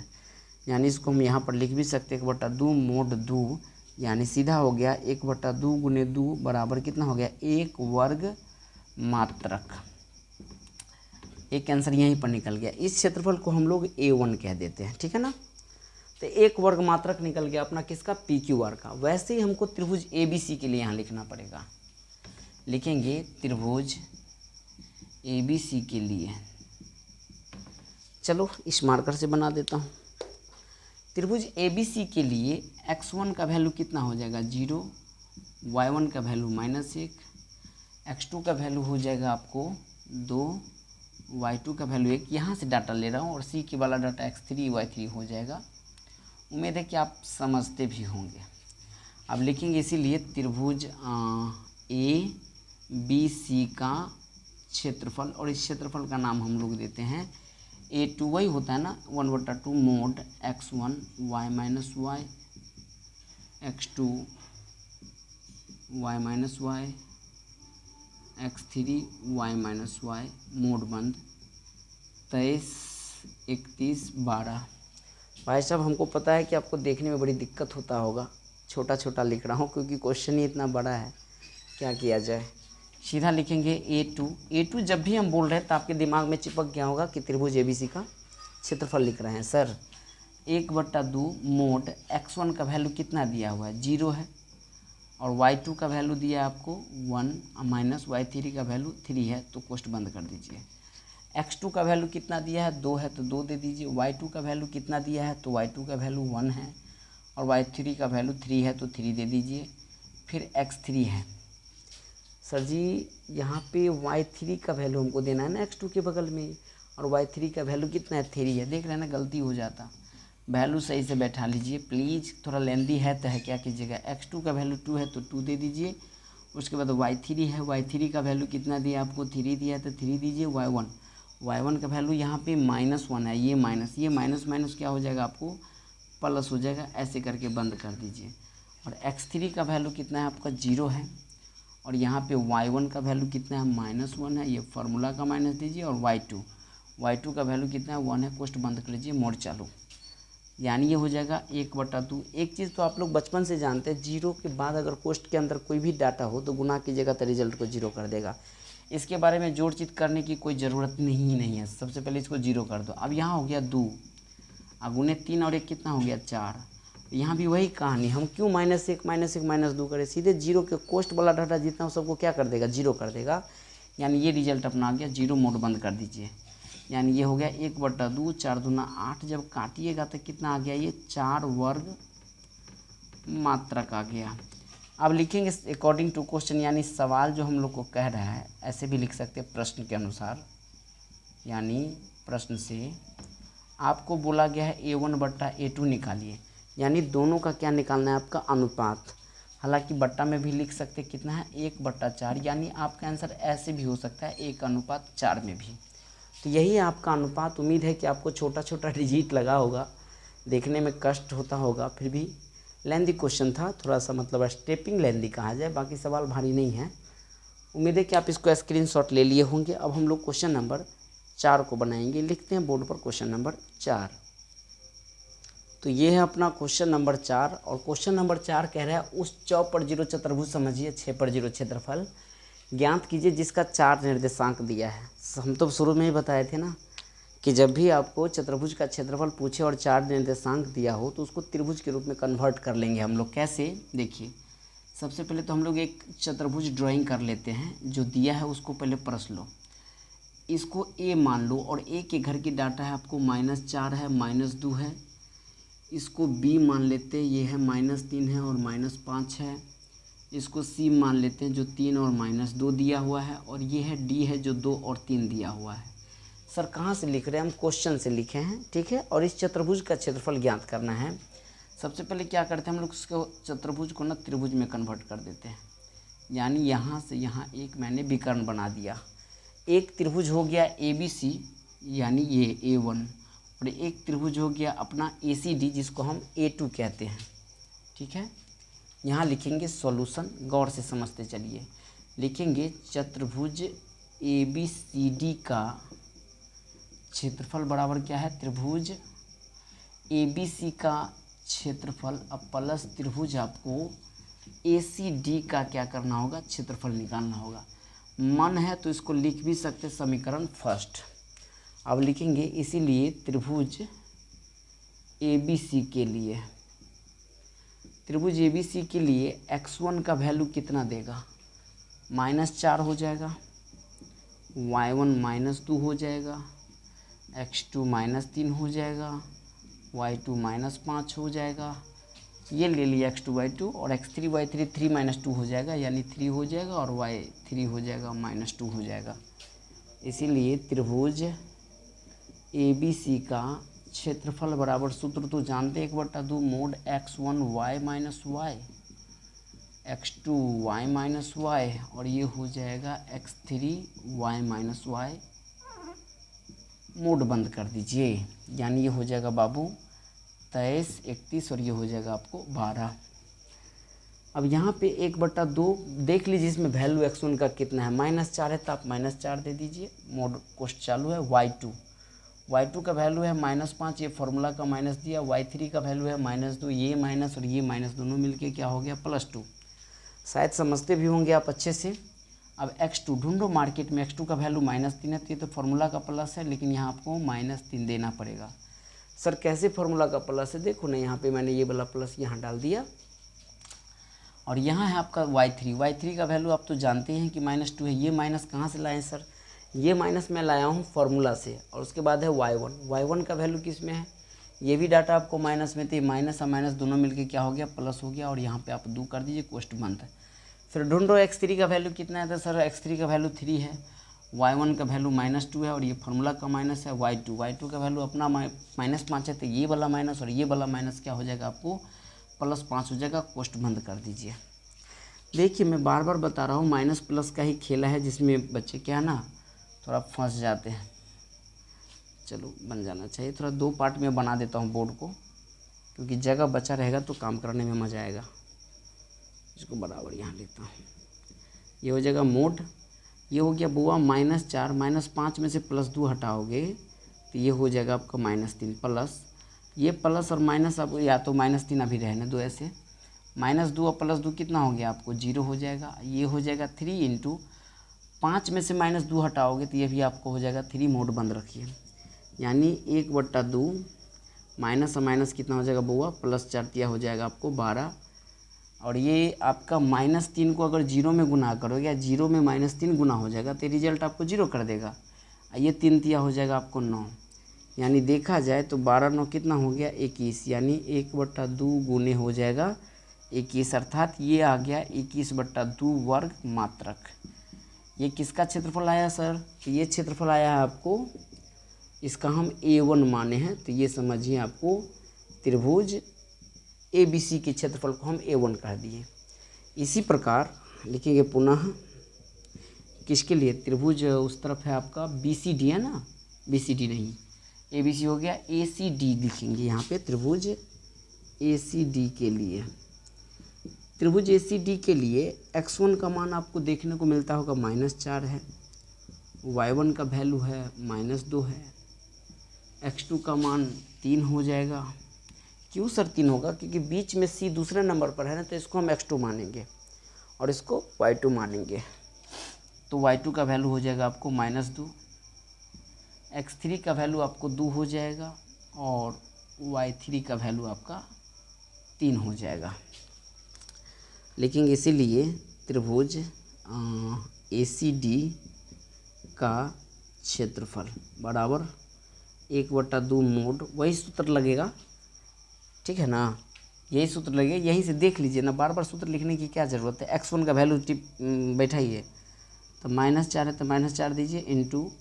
यानी इसको हम यहाँ पर लिख भी सकते हैं 1/2 मोड 2, यानी सीधा हो गया 1/2 गुने 2 बराबर कितना हो गया 1 वर्ग मात्रक। एक आंसर यहीं पर निकल गया। इस क्षेत्रफल को हम लोग A1 कह देते हैं, ठीक है ना। तो 1 वर्ग मात्रक निकल गया अपना किसका PQR का। वैसे ही हमको त्रिभुज ABC के लिए यहाँ लिखना पड़ेगा, लिखेंगे त्रिभुज ABC के लिए। चलो इस मार्कर से बना देता हूँ। त्रिभुज ABC के लिए x1 का वैल्यू कितना हो जाएगा 0, y1 का वैल्यू -1, x2 का वैल्यू हो जाएगा आपको 2, y2 का वैल्यू 1। यहाँ से डाटा ले रहा हूँ और C के वाला डाटा x3 y3 हो जाएगा। उम्मीद है कि आप समझते भी होंगे। अब लिखेंगे इसीलिए त्रिभुज ABC का क्षेत्रफल, और इस क्षेत्रफल का नाम हम लोग देते हैं A2। वही होता है ना 1/2 mod x1 y minus y, x2 y minus y, x3 y minus y, mod बंद 23, 31, 12। भाई साहब हमको पता है कि आपको देखने में बड़ी दिक्कत होता होगा, छोटा छोटा लिख रहा हूँ क्योंकि क्वेश्चन ही इतना बड़ा है, क्या किया जाए। सीधा लिखेंगे A2 जब भी हम बोल रहे हैं तो आपके दिमाग में चिपक गया होगा कि त्रिभुज ABC का क्षेत्रफल लिख रहे हैं सर। 1/2 मोड x1 का वैल्यू कितना दिया हुआ है 0 है, और y2 का वैल्यू दिया है आपको 1 माइनस y3 का वैल्यू 3 है, तो क्वेश्चन बंद कर दीजिए। x2 का वैल्यू कितना दिया है 2 है तो 2 दे दीजिए, y2 का वैल्यू कितना दिया है तो y2 का वैल्यू 1 है, और y3 का वैल्यू 3 है तो 3 दे दीजिए। फिर x3 है सर जी, यहाँ पे y3 का वैल्यू हमको देना है ना x2 के बगल में, और y3 का वैल्यू कितना है 3 है। देख रहे हैं ना, गलती हो जाता, वैल्यू सही से बैठा लीजिए प्लीज़, थोड़ा लेंदी है तो है, क्या कीजिएगा x2 का वैल्यू 2 है तो 2 दे दीजिए। उसके बाद y3 है, y3 का वैल्यू कितना दिया आपको 3 दिया है तो 3 दीजिए। y1 का वैल्यू यहाँ पे -1 है, ये माइनस क्या हो जाएगा आपको प्लस हो जाएगा, ऐसे करके बंद कर दीजिए। और x3 का वैल्यू कितना है आपका 0 है, और यहाँ पे y1 का वैल्यू कितना है -1 है, ये फार्मूला का माइनस दीजिए। और y2 का वैल्यू कितना है 1 है, क्वेश्चन बंद कर लीजिए, मोड चालू। यानी ये हो जाएगा 1/2। एक चीज़ तो आप लोग बचपन से जानते हैं, 0 के बाद अगर क्वेश्चन के अंदर कोई भी डाटा हो तो गुना कीजिएगा तो रिजल्ट को 0 कर देगा। इसके बारे में जोड़ चीत करने की कोई ज़रूरत नहीं है, सबसे पहले इसको 0 कर दो। अब यहाँ हो गया 2, अब गुने 3 और 1 कितना हो गया 4। यहाँ भी वही कहानी, हम क्यों -1 -2 करें, सीधे 0 के कोष्ट वाला डाटा जितना हो सबको क्या कर देगा 0 कर देगा। यानी ये रिजल्ट अपना आ गया 0, मोड बंद कर दीजिए। यानी ये हो गया 1/2, 4 दूना 8, जब काटिएगा तो कितना आ गया ये 4 वर्ग मात्रक आ गया। अब लिखेंगे अकॉर्डिंग टू क्वेश्चन, यानी सवाल जो हम लोग को कह रहा है, ऐसे भी लिख सकते हैं प्रश्न के अनुसार। यानी प्रश्न से आपको बोला गया है A1/A2 निकालिए, यानी दोनों का क्या निकालना है आपका अनुपात। हालांकि बट्टा में भी लिख सकते कितना है 1/4, यानी आपका आंसर ऐसे भी हो सकता है 1:4 में भी। तो यही आपका अनुपात। उम्मीद है कि आपको छोटा छोटा डिजिट लगा होगा, देखने में कष्ट होता होगा, फिर भी लेंदी क्वेश्चन था, थोड़ा सा मतलब स्टेपिंग लेंदी कहा जाए, बाकी सवाल भारी नहीं है। उम्मीद है कि आप इसको स्क्रीनशॉट ले लिए होंगे। अब हम लोग क्वेश्चन नंबर 4 को बनाएंगे। लिखते हैं बोर्ड पर क्वेश्चन नंबर 4। तो ये है अपना क्वेश्चन नंबर 4 और क्वेश्चन नंबर 4 कह रहा है उस चौपर 0 चतुर्भुज समझिए 6 पर 0 क्षेत्रफल ज्ञात कीजिए जिसका 4 निर्देशांक दिया है। हम तो शुरू में ही बताए थे ना कि जब भी आपको चतुर्भुज का क्षेत्रफल पूछे और 4 निर्देशांक दिया हो तो उसको त्रिभुज के रूप में कन्वर्ट कर लेंगे हम लोग। कैसे, देखिए सबसे पहले तो हम लोग एक चतुर्भुज ड्राइंग कर लेते हैं। जो दिया है उसको पहले परस लो, इसको ए मान लो और ए के घर की डाटा है आपको -4 है, -2 है। इसको बी मान लेते हैं, ये है -3 है और -5 है। इसको सी मान लेते हैं जो 3 और -2 दिया हुआ है, और ये है डी है जो 2 और 3 दिया हुआ है। सर कहाँ से लिख रहे हैं हम? क्वेश्चन से लिखे हैं, ठीक है। और इस चतुर्भुज का क्षेत्रफल ज्ञात करना है। सबसे पहले क्या करते हैं हम लोग, उसको चतुर्भुज को ना त्रिभुज में कन्वर्ट कर देते हैं। यानी यहाँ से यहाँ एक मैंने विकर्ण बना दिया। एक त्रिभुज हो गया ABC यानी ये A1, और एक त्रिभुज हो गया अपना ACD जिसको हम A2 कहते हैं, ठीक है। यहाँ लिखेंगे सॉल्यूशन, गौर से समझते चलिए। लिखेंगे चतुर्भुज ABCD का क्षेत्रफल बराबर क्या है, त्रिभुज ABC का क्षेत्रफल अब प्लस त्रिभुज आपको ACD का क्या करना होगा, क्षेत्रफल निकालना होगा। मन है तो इसको लिख भी सकते समीकरण फर्स्ट। अब लिखेंगे इसीलिए त्रिभुज ABC के लिए, त्रिभुज ABC के लिए x1 का वैल्यू कितना देगा, -4 हो जाएगा, y1 -2 हो जाएगा, x2 -3 हो जाएगा, y2 -5 हो जाएगा। ये ले लिया x2 y2, और x3 y3 3 -2 हो जाएगा यानी 3 हो जाएगा, और y3 हो जाएगा -2 हो जाएगा। इसीलिए त्रिभुज ABC का क्षेत्रफल बराबर, सूत्र तो जानते 1/2 mod x1 y - y, x2 y - y, और ये हो जाएगा x3 y - y। मोड बंद कर दीजिए, यानी ये हो जाएगा बाबू 23, 31, और ये हो जाएगा आपको 12। अब यहाँ पे 1/2 देख लीजिए, इसमें वैल्यू x1 का कितना है, -4 है तो आप -4 दे दीजिए। मोड कोष्ट चालू है। y2 का वैल्यू है -5, ये फार्मूला का माइनस दिया। y3 का वैल्यू है -2, ये माइनस और ये माइनस दोनों मिलके क्या हो गया, +2। शायद समझते भी होंगे आप अच्छे से। अब x2 ढूंढो मार्केट में, x2 का वैल्यू -3 है, तो ये तो फार्मूला का प्लस है, लेकिन यहाँ आपको -3 देना पड़ेगा। सर कैसे फार्मूला का प्लस है, देखो ना यहाँ पे मैंने ये वाला प्लस यहाँ डाल दिया, और यहाँ है आपका y3 का वैल्यू आप तो जानते हैं कि -2 है। ये माइनस कहाँ से लाएँ सर, ये माइनस मैं लाया हूँ फार्मूला से, और उसके बाद है y1 का वैल्यू किस में है, ये भी डाटा आपको माइनस में थे, माइनस और माइनस दोनों मिलके क्या हो गया, प्लस हो गया, और यहाँ पे आप 2 कर दीजिए, कोष्ट बंद है। फिर ढूंढो x3 का वैल्यू कितना है, तो सर x3 का वैल्यू 3 है, y1 का वैल्यू -2 है, और ये फार्मूला का माइनस है। y2 का वैल्यू अपना -5 है, तो ये वाला माइनस और ये वाला माइनस क्या हो जाएगा आपको, +5 हो जाएगा। कोष्ट बंद कर दीजिए। देखिए मैं बार बार बता रहा हूँ, माइनस प्लस का ही खेला है, जिसमें बच्चे क्या है ना थोड़ा फंस जाते हैं। चलो बन जाना चाहिए, थोड़ा 2 पार्ट में बना देता हूँ बोर्ड को, क्योंकि जगह बचा रहेगा तो काम करने में मज़ा आएगा। इसको बराबर यहाँ लेता हूँ, ये हो जाएगा मोड। ये हो गया बुआ -4, -5 में से +2 हटाओगे तो ये हो जाएगा आपका -3, प्लस ये प्लस और माइनस, आप या तो -3 अभी रहने दो ऐसे, -2 और +2 कितना हो गया आपको, 0 हो जाएगा। ये हो जाएगा 3 × 5 में से -2 हटाओगे तो ये भी आपको हो जाएगा 3। मोड बंद रखिए, यानी 1/2 माइनस और माइनस कितना हो जाएगा बुआ, +4 हो जाएगा आपको 12। और ये आपका -3 को अगर 0 में गुना करोगे, या 0 में -3 गुना हो जाएगा तो रिजल्ट आपको 0 कर देगा। ये 3 हो जाएगा आपको 9, यानी देखा जाए तो 12 9 कितना हो गया, 21, यानी 1/2 गुने हो जाएगा 21, अर्थात ये आ गया 21/2 वर्ग मात्रक। ये किसका क्षेत्रफल आया सर, तो ये क्षेत्रफल आया है आपको, इसका हम A1 माने हैं, तो ये समझिए आपको त्रिभुज ABC के क्षेत्रफल को हम A1 कह दिए। इसी प्रकार लिखेंगे पुनः, किसके लिए, त्रिभुज उस तरफ है आपका BCD है ना, BCD नहीं, ABC हो गया, ACD लिखेंगे यहाँ पे, त्रिभुज ACD के लिए। त्रिभुज ACD के लिए x1 का मान आपको देखने को मिलता होगा -4 है, y1 का वैल्यू है -2 है, x2 का मान 3 हो जाएगा। क्यों सर 3 होगा? क्योंकि बीच में c दूसरे नंबर पर है ना, तो इसको हम x2 मानेंगे और इसको y2 मानेंगे। तो y2 का वैल्यू हो जाएगा आपको -2, x3 का वैल्यू आपको 2 हो जाएगा और y3 का वैल्यू आपका 3 हो जाएगा। लिखेंगे इसीलिए त्रिभुज ACD का क्षेत्रफल बराबर 1/2 मोड, वही सूत्र लगेगा, ठीक है ना, यही सूत्र लगेगा, यहीं से देख लीजिए ना, बार बार सूत्र लिखने की क्या ज़रूरत है। x1 का वैल्यू बैठाइए, तो -4 है तो -4 दीजिए, इंटू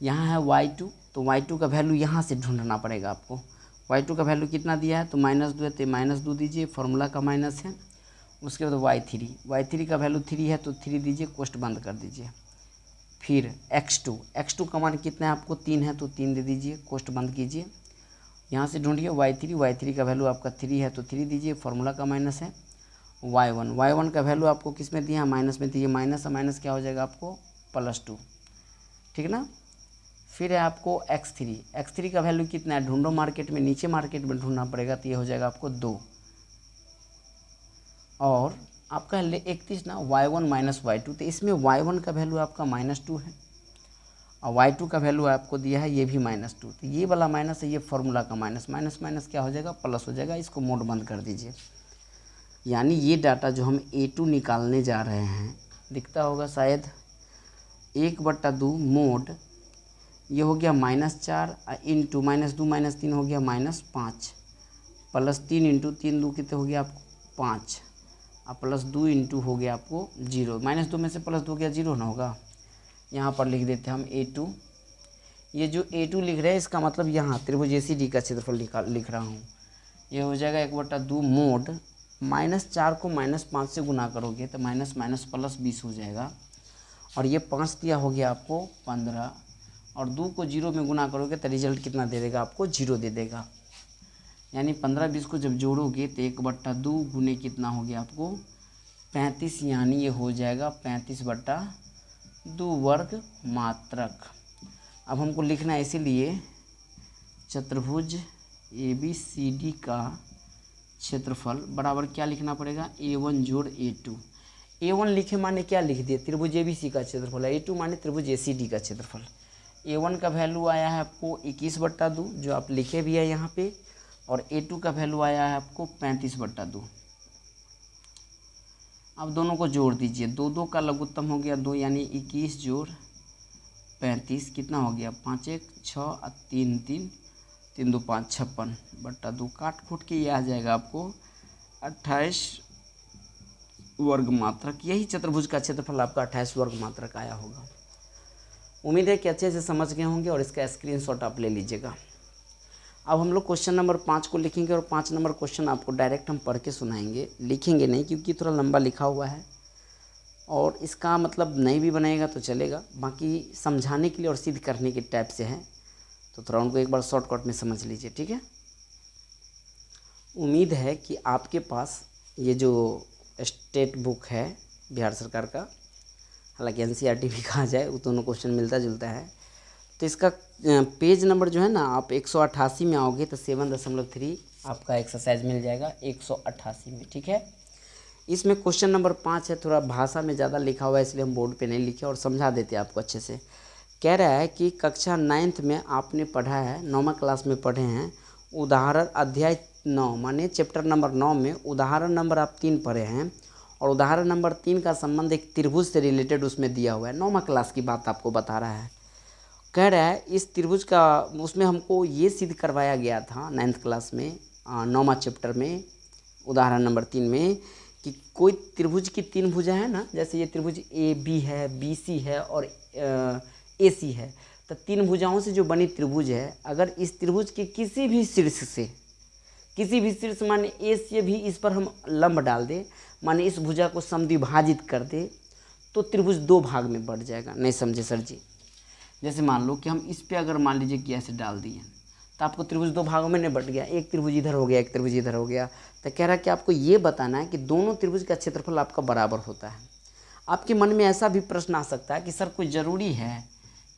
यहाँ है y2, तो y2 का वैल्यू यहाँ से ढूंढना पड़ेगा आपको। y2 का वैल्यू कितना दिया है? तो -2 है तो -2 दीजिए, फार्मूला का माइनस है। उसके बाद y3 का वैल्यू 3 है तो 3 दीजिए, कोष्ट बंद कर दीजिए। फिर x2 का मान कितना है आपको? 3 है तो 3 दे दीजिए, कोष्ट बंद कीजिए। यहाँ से ढूंढिए y3 का वैल्यू आपका 3 है तो 3 दीजिए, फार्मूला का माइनस है। y1 का वैल्यू आपको किस में दिया? माइनस में दिए, माइनस है माइनस क्या हो जाएगा आपको? +2, ठीक ना। फिर है आपको x3 का वैल्यू कितना है? ढूंढो मार्केट में, नीचे मार्केट में ढूंढना पड़ेगा, तो ये हो जाएगा आपको 2। और आपका 31 ना, y1 - y2, तो इसमें y1 का वैल्यू आपका -2 है और y2 का वैल्यू आपको दिया है ये भी -2, तो ये वाला माइनस है, ये फार्मूला का माइनस, माइनस क्या हो जाएगा? प्लस हो जाएगा। इसको मोड बंद कर दीजिए। यानी ये डाटा जो हम A2 निकालने जा रहे हैं, दिखता होगा शायद, 1/2 मोड, ये हो गया -4 इंटू -2 - 3 हो गया -5, +3 इंटू 3 2 कितने हो गया आपको? 5, और +2 इंटू हो गया आपको 0, -2 में से +2 गया 0 ना होगा। यहाँ पर लिख देते हैं हम A2। ये जो A2 लिख रहे हैं इसका मतलब यहाँ त्रिभुज ACD का क्षेत्रफल लिख रहा हूँ। ये हो जाएगा 1/2 मोड, -4 को -5 से गुना करोगे तो माइनस +20 हो जाएगा, और ये 5 दिया हो गया आपको 15, और 2 को 0 में गुना करोगे तो रिजल्ट कितना दे देगा आपको? 0 दे देगा। यानी 15-20 को जब जोड़ोगे तो 1/2 गुने कितना हो गया आपको? 35, यानी ये हो जाएगा 35/2 वर्ग मात्रक। अब हमको लिखना है, इसीलिए चतुर्भुज ABCD का क्षेत्रफल बराबर क्या लिखना पड़ेगा? A1 जोड़ A2। A1 लिखे माने क्या लिख दिए? त्रिभुज ABC का क्षेत्रफल है। A2 माने त्रिभुज ACD का क्षेत्रफल। A1 का वैल्यू आया है आपको 21/2, जो आप लिखे भी है यहाँ पे, और A2 का वैल्यू आया है आपको 35/2। अब दोनों को जोड़ दीजिए, 2 का लघुत्तम हो गया 2, यानी 21 जोड़ 35 कितना हो गया? 5 1 6 और 3 3 3 2 5 56/2, काट खोट के ये आ जाएगा आपको 28 वर्ग मात्रक। यही चतुर्भुज का क्षेत्रफल आपका 28 वर्ग मात्रक आया होगा। उम्मीद है कि अच्छे से समझ गए होंगे और इसका स्क्रीनशॉट आप ले लीजिएगा। अब हम लोग क्वेश्चन नंबर 5 को लिखेंगे, और 5 नंबर क्वेश्चन आपको डायरेक्ट हम पढ़ के सुनाएंगे, लिखेंगे नहीं क्योंकि थोड़ा लंबा लिखा हुआ है, और इसका मतलब नहीं भी बनाएगा तो चलेगा, बाकी समझाने के लिए और सिद्ध करने के टाइप से है, तो थोड़ा उनको एक बार शॉर्टकट में समझ लीजिए, ठीक है। उम्मीद है कि आपके पास ये जो स्टेट बुक है बिहार सरकार का, हालांकि NCERT भी कहा जाए, वो दोनों क्वेश्चन मिलता जुलता है, तो इसका पेज नंबर जो है ना, आप 188 में आओगे तो 7.3 आपका एक्सरसाइज मिल जाएगा 188 में, ठीक है। इसमें क्वेश्चन नंबर 5 है, थोड़ा भाषा में ज़्यादा लिखा हुआ है इसलिए हम बोर्ड पे नहीं लिखे और समझा देते हैं आपको अच्छे से। कह रहा है कि कक्षा 9th में आपने पढ़ा है, 9वीं क्लास में पढ़े हैं, उदाहरण अध्याय 9 माने चैप्टर नंबर 9 में उदाहरण नंबर आप 3 पढ़े हैं, और उदाहरण नंबर 3 का संबंध एक त्रिभुज से रिलेटेड उसमें दिया हुआ है। 9वीं क्लास की बात आपको बता रहा है। कह रहा है इस त्रिभुज का, उसमें हमको ये सिद्ध करवाया गया था 9th क्लास में 9वां चैप्टर में उदाहरण नंबर 3 में, कि कोई त्रिभुज की 3 भुजा है ना, जैसे ये त्रिभुज AB है, BC है और AC है, तो 3 भुजाओं से जो बनी त्रिभुज है, अगर इस त्रिभुज के किसी भी शीर्ष माने A से भी इस पर हम लंब डाल दे, माने इस भुजा को समद्विभाजित कर दे, तो त्रिभुज 2 भाग में बढ़ जाएगा। नहीं समझे सर जी? जैसे मान लो कि हम इस पे अगर मान लीजिए कि ऐसे डाल दिए तो आपको त्रिभुज 2 भागों में नहीं बट गया, एक त्रिभुज इधर हो गया, एक त्रिभुज इधर हो गया। तो कह रहा है कि आपको ये बताना है कि दोनों त्रिभुज का क्षेत्रफल आपका बराबर होता है। आपके मन में ऐसा भी प्रश्न आ सकता है कि सर कोई ज़रूरी है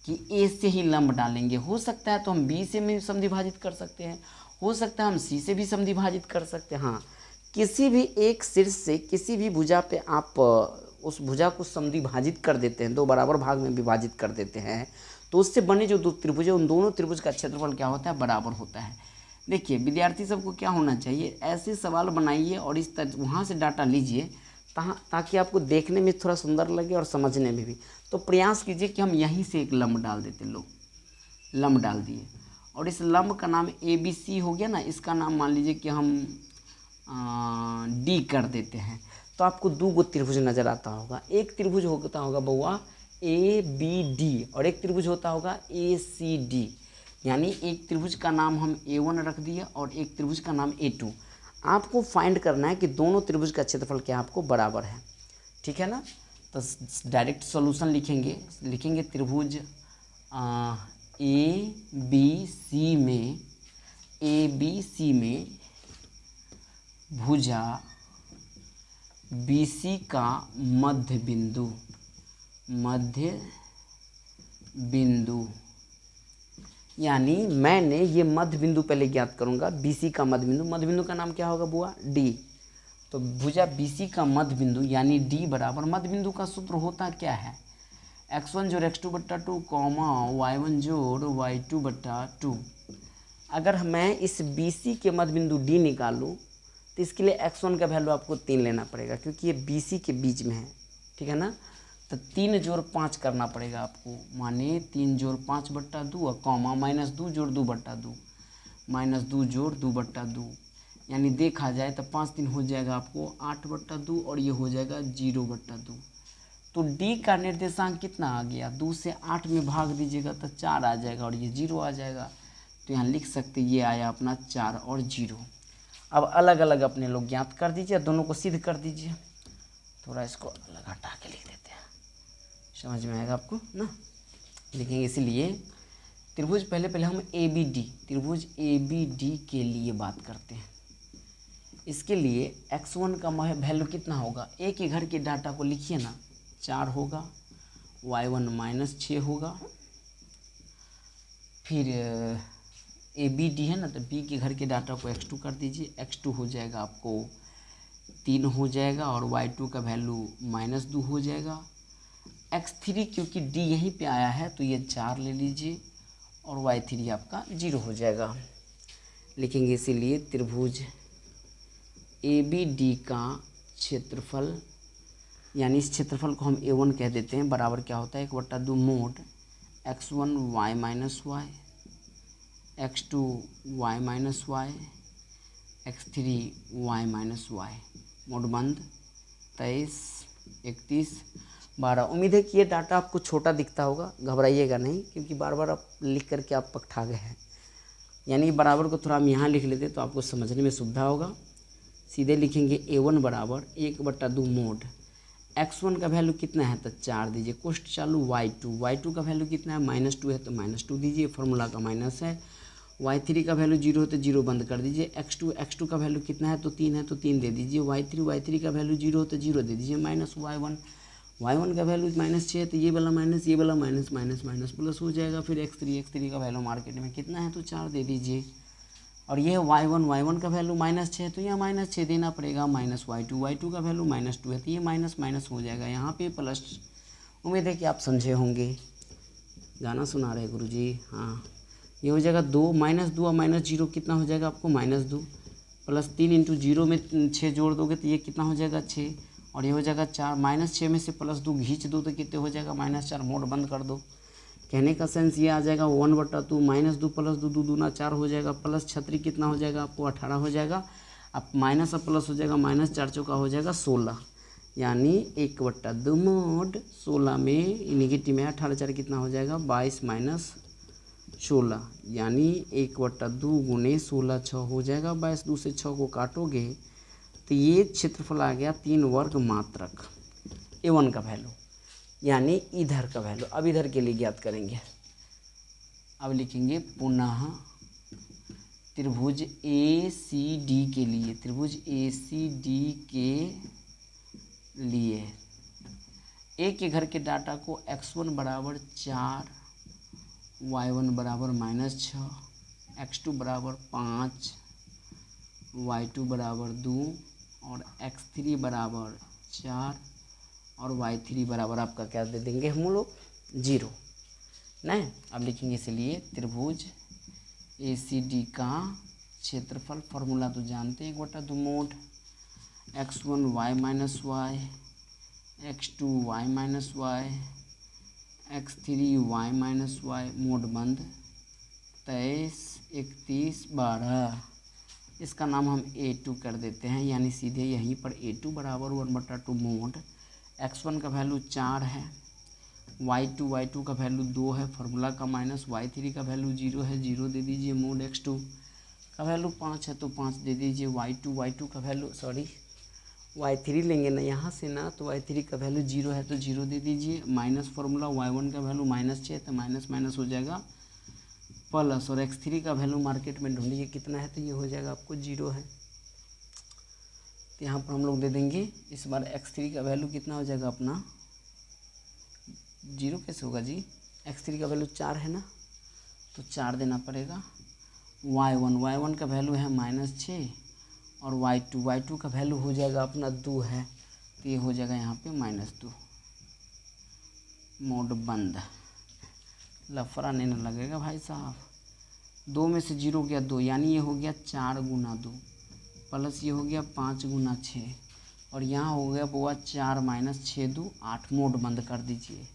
कि ए से ही लंब डालेंगे। हो सकता है तो हम बी से भी समद्विभाजित कर सकते हैं, हो सकता है हम सी से भी समद्विभाजित कर सकते हैं। हाँ, किसी भी एक शीर्ष से किसी भी भुजा पे आप उस भुजा को समद्विभाजित कर देते हैं, दो बराबर भाग में विभाजित कर देते हैं, तो उससे बने जो दो त्रिभुज है उन दोनों त्रिभुज का क्षेत्रफल क्या होता है, बराबर होता है। देखिए विद्यार्थी सबको क्या होना चाहिए, ऐसे सवाल बनाइए और इस तरह वहाँ से डाटा लीजिए ताकि आपको देखने में थोड़ा सुंदर लगे और समझने में भी। तो प्रयास कीजिए कि हम यहीं से एक लंब डाल देते, लो लंब डाल दिए और इस लंब का नाम ABC हो गया ना, इसका नाम मान लीजिए कि हम D कर देते हैं। तो आपको दो गो त्रिभुज नज़र आता होगा, एक त्रिभुज होता होगा बउआ ABD और एक त्रिभुज होता होगा ACD। यानी एक त्रिभुज का नाम हम A1 रख दिए और एक त्रिभुज का नाम A2। आपको फाइंड करना है कि दोनों त्रिभुज का क्षेत्रफल क्या आपको बराबर है, ठीक है ना। तो डायरेक्ट सॉल्यूशन लिखेंगे त्रिभुज ABC में भुजा BC का मध्य बिंदु, यानी मैंने ये मध्य बिंदु पहले ज्ञात करूंगा, BC का मध्य बिंदु का नाम क्या होगा बुआ, D। तो भुजा BC का मध्य बिंदु यानी D बराबर, मध्य बिंदु का सूत्र होता क्या है, x1 जोड़ x2 बट्टा 2 कॉमा y1 जोड़ y2 बट्टा 2। अगर मैं इस BC के मध्य बिंदु D निकालूं तो इसके लिए x1 का वैल्यू आपको 3 लेना पड़ेगा क्योंकि ये BC के बीच में है, ठीक है ना। तो 3 जोड़ 5 करना पड़ेगा आपको, माने 3 जोड़ 5 बट्टा 2 और कॉमा -2 जोड़ 2 बट्टा 2, -2 जोड़ 2 बट्टा 2, यानी देखा जाए तो 5 दिन हो जाएगा आपको 8 बट्टा 2 और ये हो जाएगा 0 बट्टा 2। तो D का निर्देशांक कितना आ गया, 2 से 8 में भाग दीजिएगा तो 4 आ जाएगा और ये 0 आ जाएगा। तो यहाँ लिख सकते ये आया अपना 4 और 0। अब अलग अलग अपने लोग ज्ञात कर दीजिए, दोनों को सिद्ध कर दीजिए। थोड़ा इसको अलग हटा के लिख देते हैं, समझ में आएगा आपको ना। लिखेंगे इसलिए त्रिभुज पहले हम त्रिभुज ABD के लिए बात करते हैं। इसके लिए x1 का वैल्यू कितना होगा, एक ही घर के डाटा को लिखिए ना, 4 होगा, y1 -6 होगा, फिर ABD है ना, तो B के घर के डाटा को x2 कर दीजिए, x2 हो जाएगा आपको 3 हो जाएगा और y2 का वैल्यू -2 हो जाएगा। x3 क्योंकि D यहीं पे आया है तो ये 4 ले लीजिए और y3 आपका 0 हो जाएगा। लिखेंगे इसीलिए त्रिभुज ABD का क्षेत्रफल, यानी इस क्षेत्रफल को हम A1 कह देते हैं, बराबर क्या होता है 1/2 mod x1 y - y, x2 y - y, x3 y - y। Mode बंद 23, 31, 12। उम्मीद है कि ये डाटा आपको छोटा दिखता होगा, घबराइएगा नहीं क्योंकि बार बार आप लिख करके आप पकठा गए हैं। यानी बराबर को थोड़ा हम यहाँ लिख लेते तो आपको समझने में सुविधा होगा। सीधे लिखेंगे A1 बराबर 1/2 मोड x1 का वैल्यू कितना है तो 4 दीजिए, कोष्ट चालू y2 का वैल्यू कितना है -2 है तो -2 दीजिए, फार्मूला का माइनस है। y3 का वैल्यू 0 है तो 0 बंद कर दीजिए। x2 का वैल्यू कितना है तो 3 है तो 3 दे दीजिए। y3 का वैल्यू 0 है तो 0 दे दीजिए, -y1 का वैल्यू -6 है तो ये वाला माइनस माइनस प्लस हो जाएगा। फिर x3 का वैल्यू मार्केट में कितना है तो 4 दे दीजिए। और ये y1 का वैल्यू -6 है तो यहाँ -6 देना पड़ेगा, -y2 का वैल्यू -2 है तो ये माइनस हो जाएगा, यहाँ पे प्लस। उम्मीद है कि आप समझे होंगे, गाना सुना रहे गुरुजी। हाँ, ये हो जाएगा 2 -2 और -0 कितना हो जाएगा आपको -2 प्लस 3 × 0 में 6 जोड़ दोगे तो ये कितना हो जाएगा 6 और ये हो जाएगा 4, -6 में से +2 खींच दो तो कितने हो जाएगा -4। मोड बंद कर दो। कहने का सेंस ये आ जाएगा 1/2 -2 + 2 2 दूना 4 हो जाएगा, प्लस 6 कितना हो जाएगा आपको 18 हो जाएगा। अब माइनस और प्लस हो जाएगा, -4 चौका हो जाएगा 16, यानी 1/2 मोड 16 में निगेटिव में 18 4 कितना हो जाएगा 22 - 16, यानी 1/2 गुने 16 6 हो जाएगा 22। 2 से 6 को काटोगे तो ये क्षेत्रफल आ गया 3 वर्ग मात्रक। A1 का वैल्यू यानी इधर का वैल्यू। अब इधर के लिए ज्ञात करेंगे। अब लिखेंगे पुनः त्रिभुज ACD के लिए, त्रिभुज ACD के लिए A के घर के डाटा को x1 बराबर 4, y1 बराबर -6, x2 बराबर 5, y2 बराबर 2 और x3 बराबर 4 और y3 बराबर आपका क्या दे देंगे हम लोग 0। नहीं, अब लिखेंगे इसलिए त्रिभुज ACD का क्षेत्रफल, फॉर्मूला तो जानते हैं, 1/2 mod x1 y minus y, x2 y minus y, x3 y minus y, mod बंद 23, 31, 12। इसका नाम हम A2 कर देते हैं, यानी सीधे यहीं पर A2 बराबर 1/2 मोड x1 का वैल्यू 4 है, y2 का वैल्यू 2 है, फार्मूला का माइनस y3 का वैल्यू 0 है, 0 दे दीजिए, मोड x2 का वैल्यू 5 है तो 5 दे दीजिए, y2 का वैल्यू y3 लेंगे ना यहाँ से ना, तो y3 का वैल्यू 0 है तो 0 दे दीजिए, माइनस फार्मूला y1 का वैल्यू -6 है तो माइनस माइनस हो जाएगा प्लस, और x3 का वैल्यू मार्केट में ढूंढिए कितना है तो ये हो जाएगा आपको 0 है, तो यहाँ पर हम लोग दे देंगे। इस बार x3 का वैल्यू कितना हो जाएगा अपना 0 कैसे होगा जी, x3 का वैल्यू 4 है ना, तो 4 देना पड़ेगा। y1 का वैल्यू है -6 और y2 का वैल्यू हो जाएगा अपना 2 है, तो ये हो जाएगा यहाँ पे -2, मोड बंद। लफड़ा नहीं ना लगेगा भाई साहब, 2 में से 0 गया 2, यानी ये हो गया 4 गुना 2 प्लस ये हो गया 5 गुना 6 और यहाँ हो गया बुआ 4 माइनस 6 2 8, मोड बंद कर दीजिए,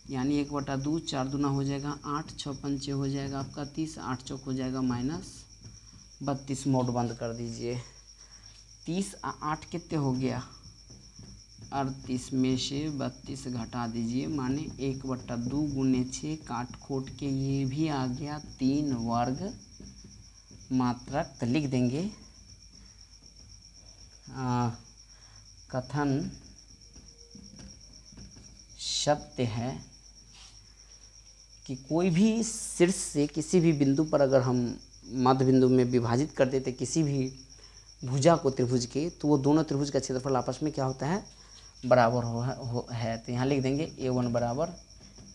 यानी 1/2, 4 दूना हो जाएगा 8, 6 पंचे हो जाएगा आपका 30, 8 चौक हो जाएगा -32, मोड बंद कर दीजिए। 30 8 कितने हो गया 38, में से 32 घटा दीजिए, माने 1/2 गुने 6, काट खोट के ये भी आ गया 3 वर्ग मात्रक, तो लिख देंगे कथन सत्य है कि कोई भी शीर्ष से किसी भी बिंदु पर अगर हम मध्य बिंदु में विभाजित कर देते किसी भी भुजा को त्रिभुज के, तो वो दोनों त्रिभुज का क्षेत्रफल आपस में क्या होता है बराबर है। तो यहाँ लिख देंगे A1 बराबर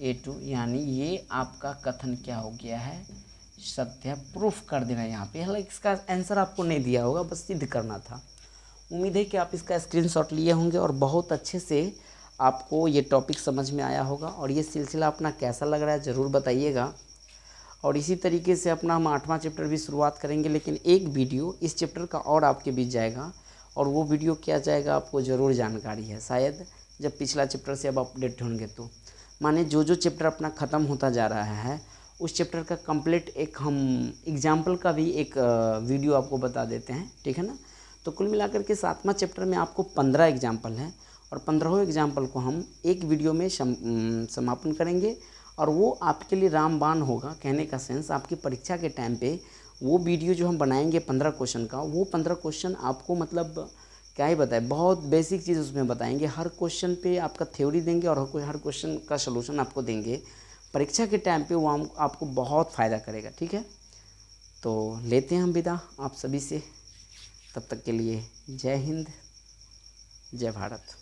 A2, यानी ये आपका कथन क्या हो गया है सत्य है, प्रूफ कर देना यहाँ पे। हालांकि इसका आंसर आपको नहीं दिया होगा, बस सिद्ध करना था। उम्मीद है कि आप इसका स्क्रीनशॉट लिए होंगे और बहुत अच्छे से आपको ये टॉपिक समझ में आया होगा, और ये सिलसिला अपना कैसा लग रहा है ज़रूर बताइएगा। और इसी तरीके से अपना हम 8वां चैप्टर भी शुरुआत करेंगे, लेकिन एक वीडियो इस चैप्टर का और आपके बीच जाएगा, और वो वीडियो क्या जाएगा आपको ज़रूर जानकारी है, शायद जब पिछला चैप्टर से अब अपडेट होंगे तो, माने जो चैप्टर अपना ख़त्म होता जा रहा है उस चैप्टर का कंप्लीट एक हम एग्जाम्पल का भी एक वीडियो आपको बता देते हैं, ठीक है ना। तो कुल मिलाकर के 7वां चैप्टर में आपको 15 एग्जाम्पल हैं, और 15वें एग्जाम्पल को हम एक वीडियो में समापन करेंगे, और वो आपके लिए रामबाण होगा। कहने का सेंस, आपकी परीक्षा के टाइम पे वो वीडियो जो हम बनाएंगे 15 क्वेश्चन का, वो 15 क्वेश्चन आपको मतलब क्या ही बताए, बहुत बेसिक चीज़ उसमें बताएंगे। हर क्वेश्चन पे आपका थ्योरी देंगे और हर क्वेश्चन का सलूशन आपको देंगे। परीक्षा के टाइम पे वो आपको बहुत फ़ायदा करेगा, ठीक है। तो लेते हैं हम विदा आप सभी से, तब तक के लिए जय हिंद, जय भारत।